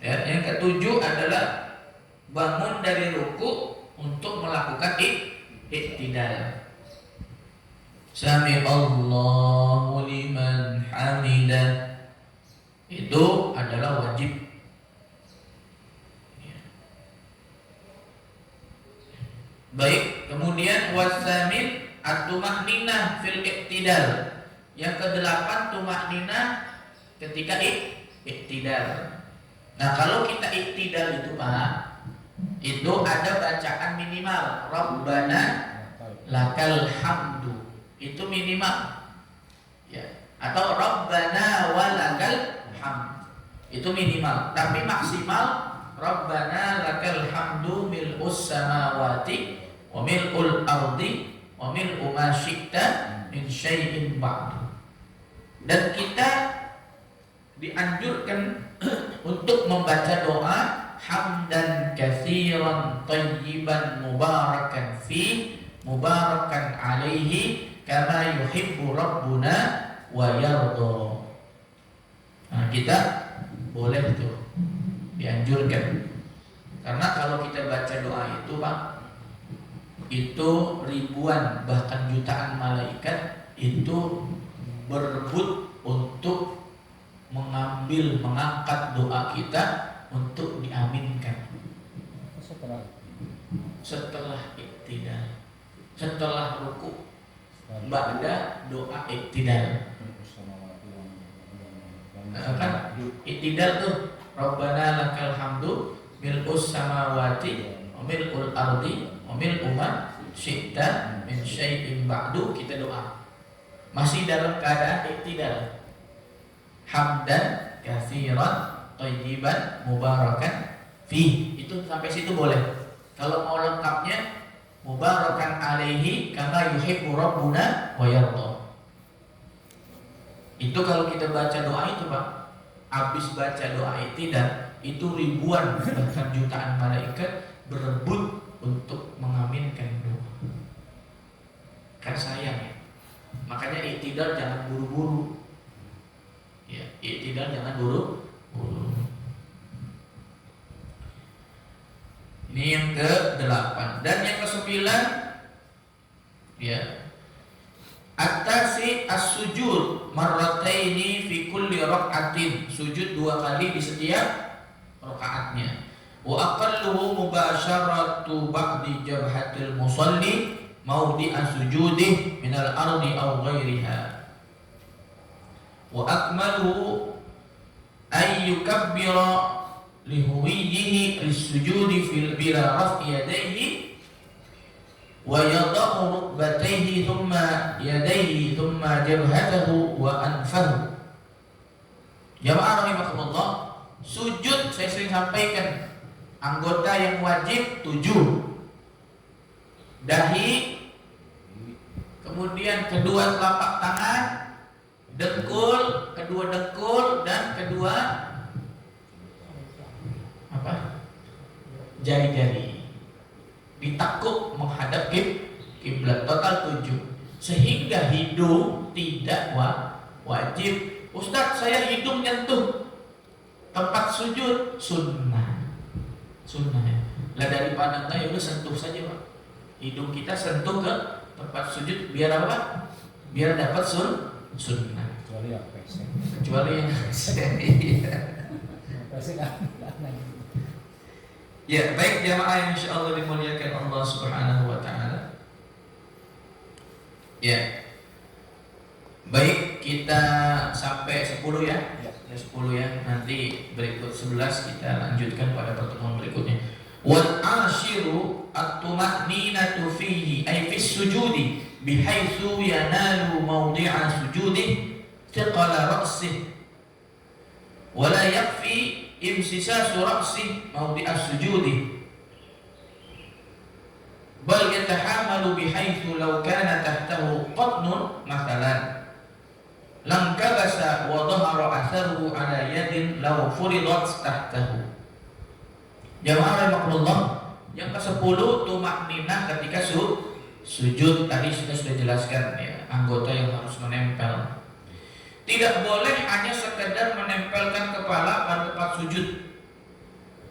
Ya, yang ketujuh adalah bangun dari ruku untuk melakukan iktidal. Sami Allahu liman hamidah, itu adalah wajib. Baik, kemudian wasamin at-tumakninah fil iktidal. Yang kedelapan tumakninah ketika iktidal. Nah, kalau kita iktidal itu Pak, itu ada bacaan minimal Rabbana lakal hamdu. Itu minimal. Ya, atau Rabbana walakal hamd. Itu minimal, tapi maksimal Rabbana lakal hamdu mil'us samawati wa mil'ul ardi wa mil'u ma syi'ta min syai'in ba'du. Dan kita dianjurkan untuk membaca doa hamdan katsiran thayyiban mubarakan fi mubarakan alaihi kama yuhibbu rabbuna wa yarda. Nah, kita boleh tuh dianjurkan. Karena kalau kita baca doa itu Pak, itu ribuan bahkan jutaan malaikat itu berebut untuk mengangkat doa kita untuk diaminkan. Setelah iktidal, setelah ruku, ba'da doa iktidal. Kan iktidal tuh Rabbana lakal hamdu mil'us samawati wa mil'ul ardi wa mil'u ma syi'ta min syai'in ba'du. Kita doa masih dalam keadaan iktidal, hamdan katsiran thayyiban mubarakan fi. Itu sampai situ boleh. Kalau mau lengkapnya mubarakan alaihi kama yuhibbu rabbuna wa yarda. Itu kalau kita baca doa itu Pak, habis baca doa iktidal, itu ribuan bahkan jutaan malaikat berebut untuk mengaminkan doa. Kan sayang ya. Makanya iktidal jangan buru-buru. Ya, iktidal jangan buru-buru. Ini yang ke-8 dan yang ke-9 ya. At-tasi as-sujud marrataini fi kulli rak'atin. Sujud 2 kali di setiap rakaatnya. Wa aqalluhu mubasharatu ba'di jabhatil musalli mawdi'a sujudih minal ardi aw ghairiha. Wa akmaluhu ay yukabbira lihuwiyyihi lis-sujudi fil bila raf'i yadayhi wa yada'u rukbatayhi thumma yadayhi thumma jabhatahu wa anfahu. Jamaah rahimakumullah, sujud saya sering sampaikan, anggota yang wajib 7. Dahi, kemudian kedua telapak tangan, dengkul, kedua dengkul, dan kedua apa? Jari-jari. Ditakuk menghadap kiblat, total 7. Sehingga hidung tidak wajib. Ustadz, saya hidung nyentuh tempat sujud, sunnah ya. Lah daripada enggak, ya udah sentuh saja Pak. Hidung kita sentuh ke tempat sujud biar apa? Biar dapat sunnah. Kecuali yang pesek. Kecuali yang pesek. Pesek Ya, baik jamaah yang insyaallah dimuliakan Allah Subhanahu wa taala. Ya. Baik, kita sampai 10 ya. Ya 10 ya. Nanti berikut 11 kita lanjutkan pada pertemuan berikutnya. Wal ashiru at-tuma'ninatu fihi ay fi sujudi bihaitsu yanalu mawdi'a sujudi thiqala ra'sih wa la yakfi imsisasu ra'sih mawdi'a sujudi bal yatahamalu bihaitsu law kana tahtahu qatnun mathalan lam kabasa wa dhahara atharuhu ala yadin law furidat tahtahu. Jamaah rahimakumullah, yang ke-10 tumakninah ketika sujud. Tadi sudah jelaskan ya, anggota yang harus menempel. Tidak boleh hanya sekedar menempelkan kepala pada tempat sujud.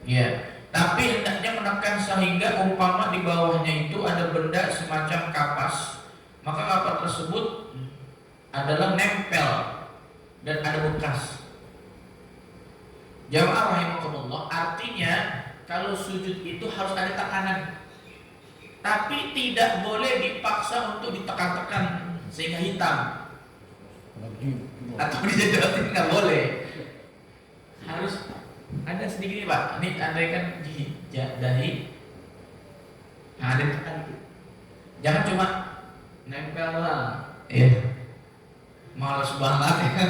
Ya, tapi hendaknya menekan sehingga umpama di bawahnya itu ada benda semacam kapas, maka kapas tersebut adalah nempel dan ada bekas. Jamaah rahimakumullah, artinya kalau sujud itu harus ada tekanan, tapi tidak boleh dipaksa untuk ditekan-tekan sehingga hitam atau dijedotin, nggak boleh. Harus ada sedikit nih Pak. Ini ada kan dahi, ada tekan. Jangan cuma nempel lah, ya. Malas banget ya.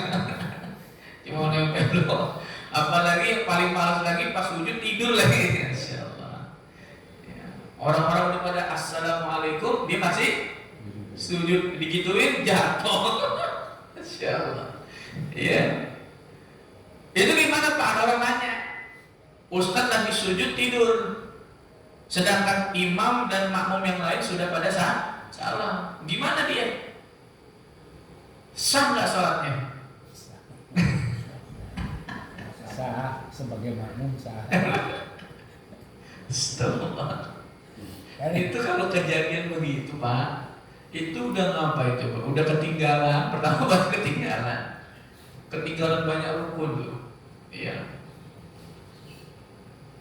Cuma nempel loh. Apalagi yang paling malas lagi pas sujud tidur lagi. Masya Allah ya. Orang-orang udah pada assalamualaikum, dia masih sujud, digituin jatuh. Masya Allah ya. Itu gimana Pak? Ada orang nanya, Ustadz lagi sujud tidur, sedangkan imam dan makmum yang lain sudah pada salah. Gimana dia? Sah nggak sholatnya? Sah, sebagai makmum sah. Astagfirullah. Itu kalau kejadian begitu Pak, itu udah ngapa itu Pak? Udah ketinggalan, pertama kali ketinggalan banyak rukun tuh. Iya.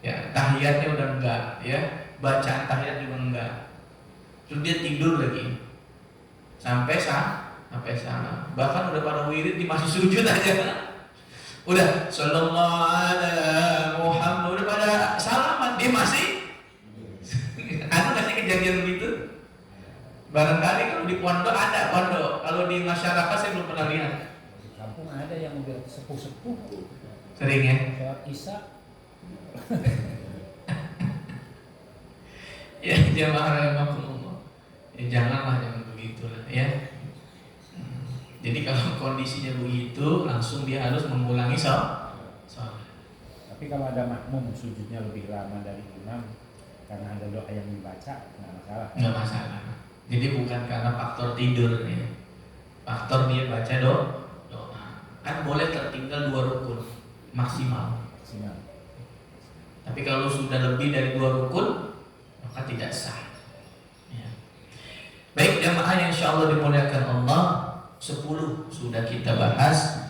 Ya, tahiyatnya udah enggak, ya. Bacaan tahiyat juga enggak. Terus dia tidur lagi. Sampai sana. Bahkan udah pada wirid, dia masih sujud aja. Udah sallallahu alaihi Muhammad, udah pada salaman, dia masih. Ada nggak sih kejadian begitu? Barangkali kalau di pondok ada pondok, kalau di masyarakat saya belum pernah lihat. Di kampung ada yang udah sepuh-sepuh. Sering ya? Sholat isya. Ya jamaah rahimakumullah. Ya jangan begitu lah ya. Jadi kalau kondisinya begitu, langsung dia harus mengulangi sholat. Tapi kalau ada makmum sujudnya lebih lama dari imam karena ada doa yang dibaca, nggak masalah. Nggak masalah. Jadi bukan karena faktor tidur ya. Faktor dia baca doa. Kan boleh tertinggal 2 rukun maksimal. Tapi kalau sudah lebih dari 2 rukun, maka tidak sah. Ya. Baik jamaah yang insyaallah dimuliakan Allah, 10 sudah kita bahas.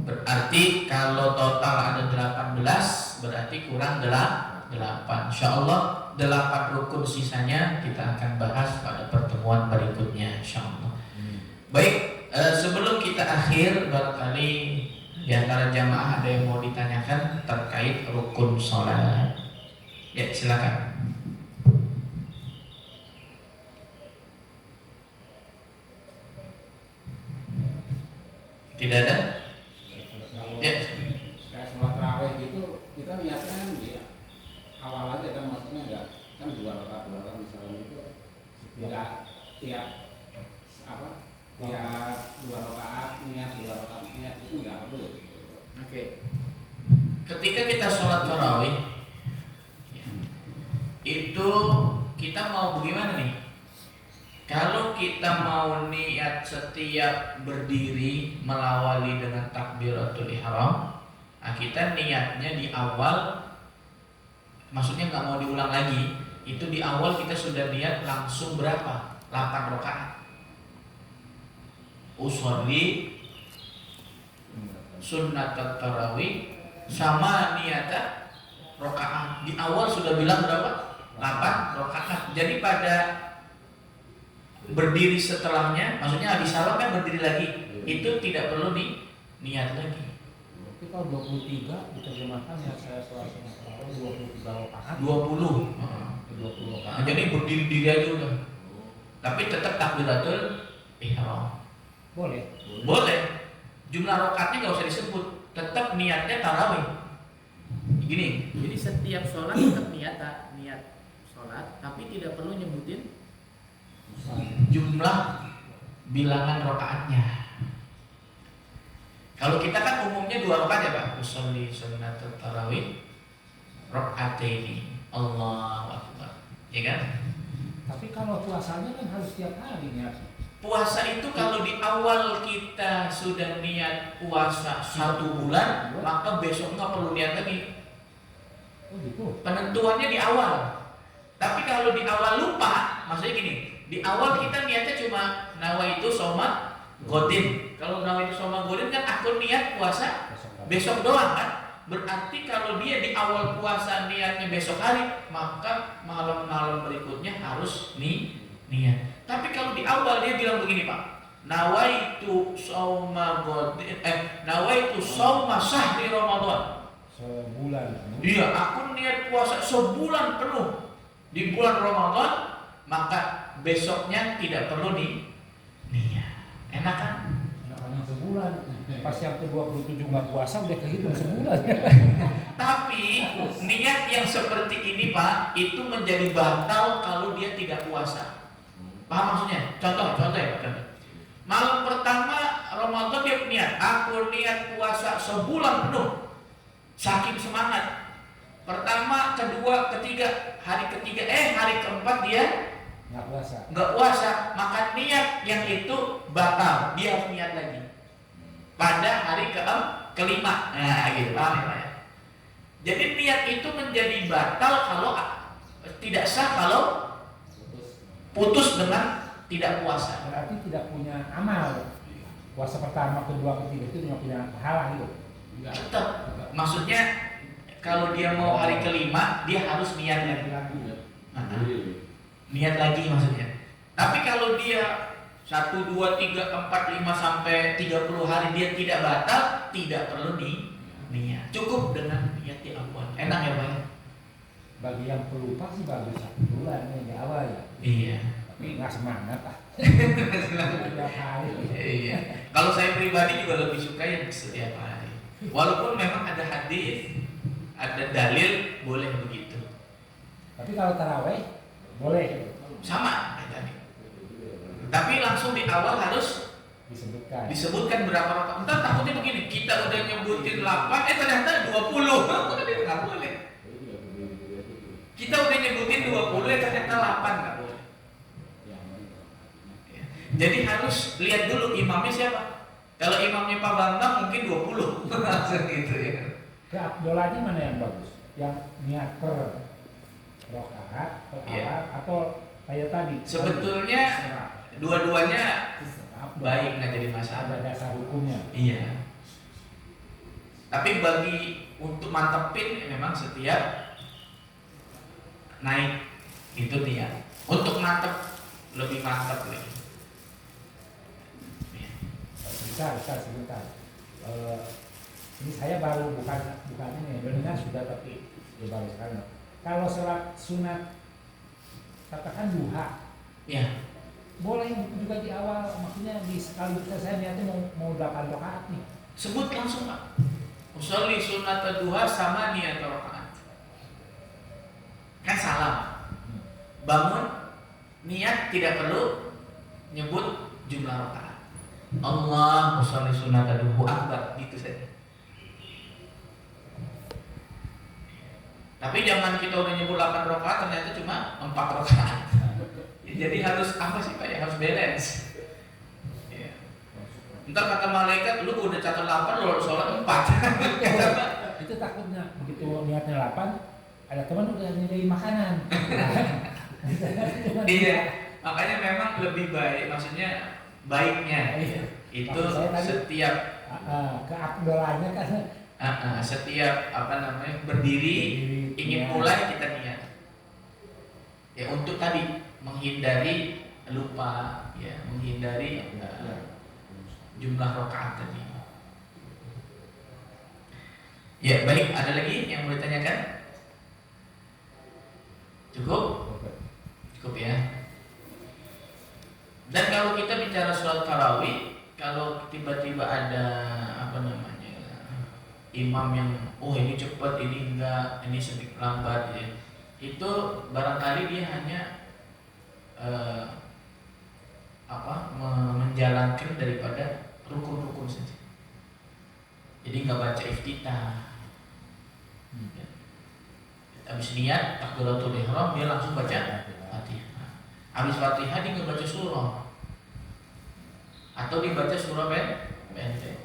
Berarti kalau total ada 18, berarti kurang 8. Insyaallah 8 rukun sisanya kita akan bahas pada pertemuan berikutnya insyaallah. Baik, sebelum kita akhir, barangkali di antara jamaah ada yang mau ditanyakan terkait rukun sholat. Ya, silakan. Tidak ada? Ya. Kayak sholat tarawih gitu, kita niatnya kan ya awal aja kan, maksudnya enggak kan 2 rakaat misalnya itu tidak tiap tiap 2 rakaat niat 2 rakaat niat itu enggak perlu. Oke. Ketika kita sholat tarawih, itu kita mau bagaimana nih? Kalau kita mau niat setiap berdiri melawali dengan takbiratul ihram, nah kita niatnya di awal, maksudnya nggak mau diulang lagi. Itu di awal kita sudah niat langsung berapa? 8 rakaat. Usolli sunnat tarawih sama niat rakaat. Di awal sudah bilang berapa? 8 rakaat. Jadi pada berdiri setelahnya, maksudnya habis salam kan berdiri lagi, itu tidak perlu niat lagi. Tapi kalau 23 diterjemahkan ya saya sholat 23 rakaat. 20. 20 rakaat. Nah, jadi berdiri-diri aja udah. Tapi tetap takbiratul ihram. Boleh. Boleh. Jumlah rakaatnya nggak usah disebut, tetap niatnya tarawih. Gini, jadi setiap sholat tetap niat sholat, tapi tidak perlu nyebutin jumlah bilangan rakaatnya. Kalau kita kan umumnya 2 rakaat ya Pak. Usolli sunnatul tarawih rakaataini. Allahu akbar. Ya kan? Tapi kalau puasanya kan harus tiap hari niat. Puasa itu kalau di awal kita sudah niat puasa 1 bulan, maka besok nggak perlu niat lagi. Oh gitu. Penentuannya di awal. Tapi kalau di awal lupa, maksudnya gini, di awal kita niatnya cuma nawaitu shoma godin. Kalau nawaitu shoma godin kan aku niat puasa besok doang kan. Berarti kalau dia di awal puasa niatnya besok hari, maka malam-malam berikutnya harus niat. Tapi kalau di awal dia bilang begini Pak, nawaitu shoma godin, nawaitu shoma syahri Ramadan. Sebulan. Iya, aku niat puasa sebulan penuh di bulan Ramadan, maka besoknya tidak perlu niat. Enak kan? Hanya sebulan. Pas yang ke-27 nggak puasa udah kehitung sebulan. Tapi niat yang seperti ini Pak, itu menjadi batal kalau dia tidak puasa. Paham maksudnya? Contoh ya Pak. Malam pertama Ramadan dia niat, aku niat puasa sebulan penuh. Saking semangat. Pertama, kedua, ketiga, hari ketiga, hari keempat dia nggak puasa, maka niat yang itu batal, dia harus niat lagi pada hari kelima. Nah gitu, paham ya Pak ya? Jadi niat itu menjadi batal kalau tidak sah kalau putus dengan tidak puasa. Berarti tidak punya amal. Puasa pertama, kedua, ketiga itu tidak punya pahala gitu. Tetap, maksudnya kalau dia mau hari kelima, dia harus niat lagi. Niat lagi maksudnya. Tapi kalau dia 1, 2, 3, 4, 5 sampai 30 hari dia tidak batal, tidak perlu niat. Cukup dengan niat di awal. Enak ya Pak ya? Bagi yang pelupa sih bagus 1 bulan di awal ya. Iya. Tapi nggak semangat lah. Setiap hari. Iya. Kalau saya pribadi juga lebih suka yang setiap hari. Walaupun memang ada hadis, ada dalil boleh begitu. Tapi kalau taraweh boleh. Sama kayak tadi. Tapi langsung di awal harus disebutkan berapa rakaat. Entar takutnya begini, kita udah nyebutin 8, ternyata 20. Nggak boleh. Kita udah nyebutin 20, ternyata 8 nggak boleh. Jadi harus lihat dulu imamnya siapa. Kalau imamnya Pak Bambang mungkin 20. Langsung gitu ya. Abdolanya mana yang bagus? Yang niat per rakaat atau kayak tadi? Sebetulnya dua-duanya baik, nggak jadi masalah. Ada dasar hukumnya. Iya. Tapi bagi untuk mantepin memang setiap naik itu niat. Untuk mantep lebih mantep lagi. Bisa sebentar. Ini saya baru bukan ini benar sudah tapi baru sekarang. Kalau sholat sunat katakan duha, Ya. boleh juga di awal, maksudnya di sekali saya niatnya mau 8 rakaat nih. Sebut langsung Pak. Usolli sunat duha sama niat rakaat. Kan salam. Bangun niat tidak perlu nyebut jumlah rakaat. Allah usolli sunat duha akbar gitu saja. Tapi jangan kita udah nyebut 8 rakaat ternyata cuma 4 rakaat. Jadi harus apa sih Pak ya? Harus balance. Ya. Ntar kata malaikat, lu udah catat 8, lu harus sholat 4. Itu takutnya begitu niatnya 8, ada teman udah nyediain makanan. Iya, makanya memang lebih baik, maksudnya baiknya itu setiap keabdolannya kan setiap berdiri ingin mulai kita niat ya untuk tadi menghindari lupa ya, menghindari jumlah rakaat tadi. Ya baik, ada lagi yang mau ditanyakan? Cukup ya. Dan kalau kita bicara sholat tarawih, kalau tiba-tiba ada imam yang ini cepat, ini enggak, ini sedikit lambat ya, itu barangkali dia hanya menjalankan daripada rukun-rukun saja. Jadi nggak baca iftitah. Habis niat takbiratul ihram dia langsung baca Fatihah. Habis Fatihah dia nggak baca surah. Atau dibaca surah pendek.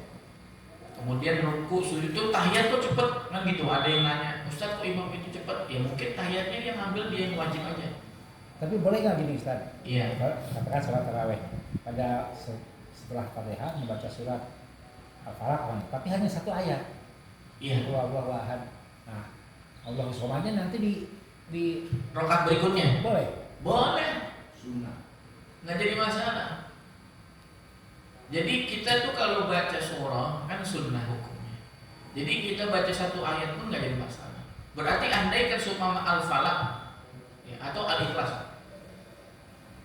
Kemudian ruku, sujud itu tahiyat kok cepet kan gitu. Ada yang nanya, Ustaz kok imam itu cepet? Ya mungkin tahiyatnya dia ngambil dia yang wajib aja. Tapi boleh nggak gini Ustaz? Iya. Katakan sholat tarawih pada setelah Fatihah membaca surat Al-Falaq, tapi hanya satu ayat. Iya. Allahu ahad. Nah, Allahu somad nanti di rakaat berikutnya. Boleh. Sunnah. Nggak jadi masalah. Jadi kita tuh kalau baca surah kan sunnah hukumnya. Jadi kita baca satu ayat pun nggak jadi masalah. Berarti andai kan seumpama Al-Falaq ya, atau Al-Ikhlas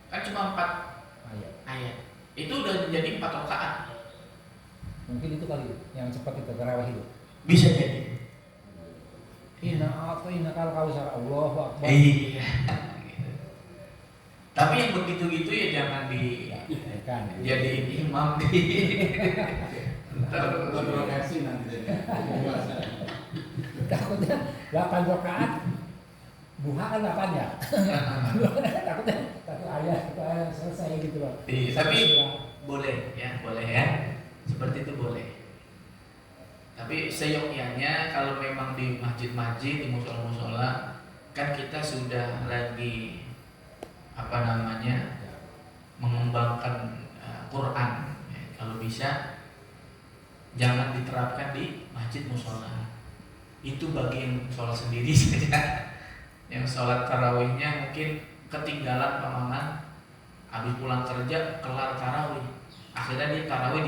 kan cuma 4 ayat. Itu udah menjadi 4 rakaat. Mungkin itu kali yang cepat itu tarawih itu. Bisa jadi. Inna kalau Allahu akbar. Iya. Tapi yang begitu-gitu ya jangan jadiin imam di. Kontroversi nanti. Takutnya 8 rakaat duha kan 8 ya. Takutnya satu ayat selesai gitu loh. Iya, tapi boleh ya. Seperti itu boleh. Tapi seyogyanya kalau memang di masjid-masjid, di musola-musola kan kita sudah lagi mengembangkan Quran ya, kalau bisa jangan diterapkan di masjid musola. Itu bagi yang sholat sendiri saja. Yang sholat tarawihnya mungkin ketinggalan pamangan, habis pulang kerja kelar tarawih, akhirnya dia tarawih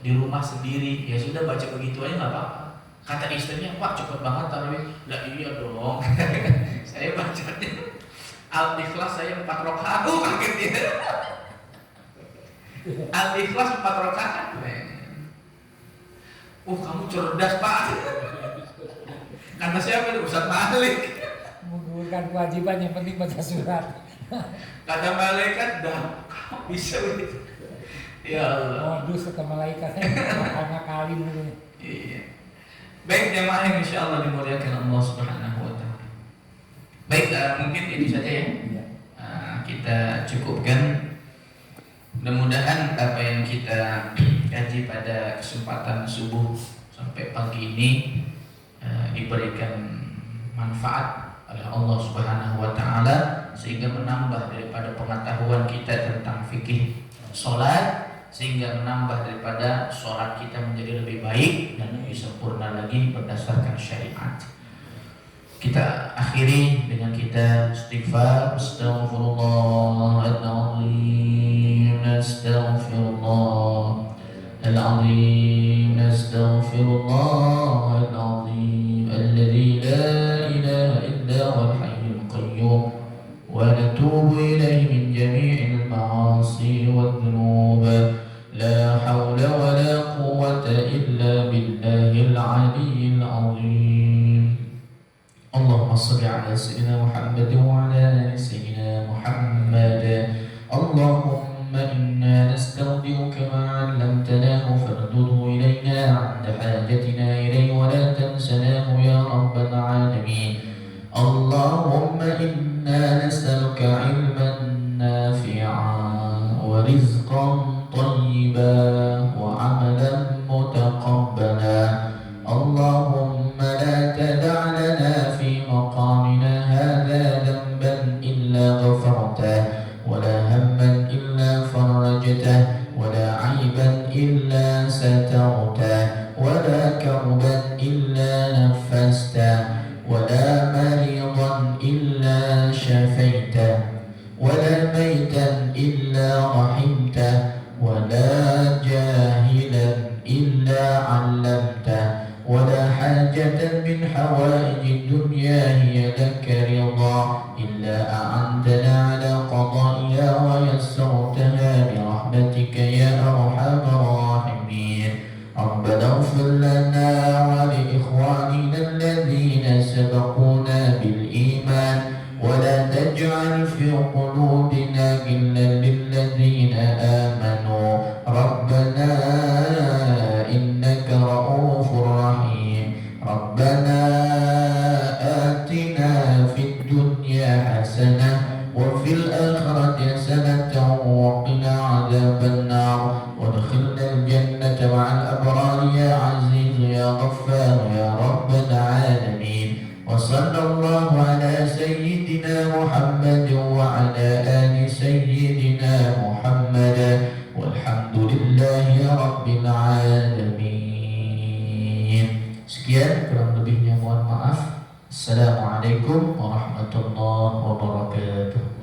di rumah sendiri, ya sudah baca begitu aja nggak apa-apa. Kata istrinya, Pak cepet banget tarawih. Lah iya dong. Saya bacanya Al-Ikhlas saya 4 rakaat. Kaget dia. Al-Ikhlas 4 rakaat. Kamu cerdas Pak. Kata siapa itu? Ustaz Malik. Menggugurkan kewajiban, yang penting baca surat. Kata malaikat, dah bisa begitu. Ya Allah. Modus kata malaikatnya makanya kali dulu. Iya. Baik jemaah yang insyaallah dimuliakan Allah Subhanahu wa taala. Baik, mungkin itu saja ya. Kita cukupkan. Mudah-mudahan apa yang kita kaji pada kesempatan subuh sampai pagi ini diberikan manfaat oleh Allah Subhanahu wa taala sehingga menambah daripada pengetahuan kita tentang fikih salat, sehingga menambah daripada sholat kita menjadi lebih baik dan lebih sempurna lagi berdasarkan syariat. Kita akhiri dengan kita istighfar. Astaghfirullahaladzim, astaghfirullahaladzim, astaghfirullahaladzim, alladzi la ilaha illa huwal hayyul qayyum, wa natubu ilaihi min jami'il ma'asi wal dhunub. لا حول ولا قوة إلا بالله العلي العظيم. اللهم صل على سيدنا محمد وعلى آل سيدنا محمد. اللهم إنا نستودعك ما علمتناه فارده إلينا عند حاجتنا إليه ولا تنسناه يا رب العالمين. اللهم إنا نسألك علما ورزقا طيبا وعملا متقبلا. اللهم لا تدع لنا في مقامنا هذا ذنبا إلا غفرته، ولا هما إلا فرجته، ولا عيبا إلا سترته، ولا كربا إلا نفسته، ولا مريضا إلا شفيته، ولا ميتا إلا رحمته، ولا جاهلا إلا علمته، ولا حاجة من حوائج الدنيا هي لك رضا إلا أعنتنا على قضائها ويسرتها برحمتك يا أرحم الراحمين. ربنا اغفر لنا ولإخواننا الذين سبقونا بالإيمان، ولا تجعل في قلوبنا غلا للذين آمنوا ربنا إنك رؤوف رحيم. ربنا آتنا في الدنيا حسنة وفي الآخرة حسنة وقنا عذاب النار، وادخلنا الجنة مع الأبرار يا عزيز يا غفار يا رب العالمين. وصلى الله على سيدنا محمد وعلى آل سيدنا محمد، والحمد لله رب العالمين. Sekian, kurang lebihnya mohon maaf. Assalamualaikum warahmatullahi wabarakatuh.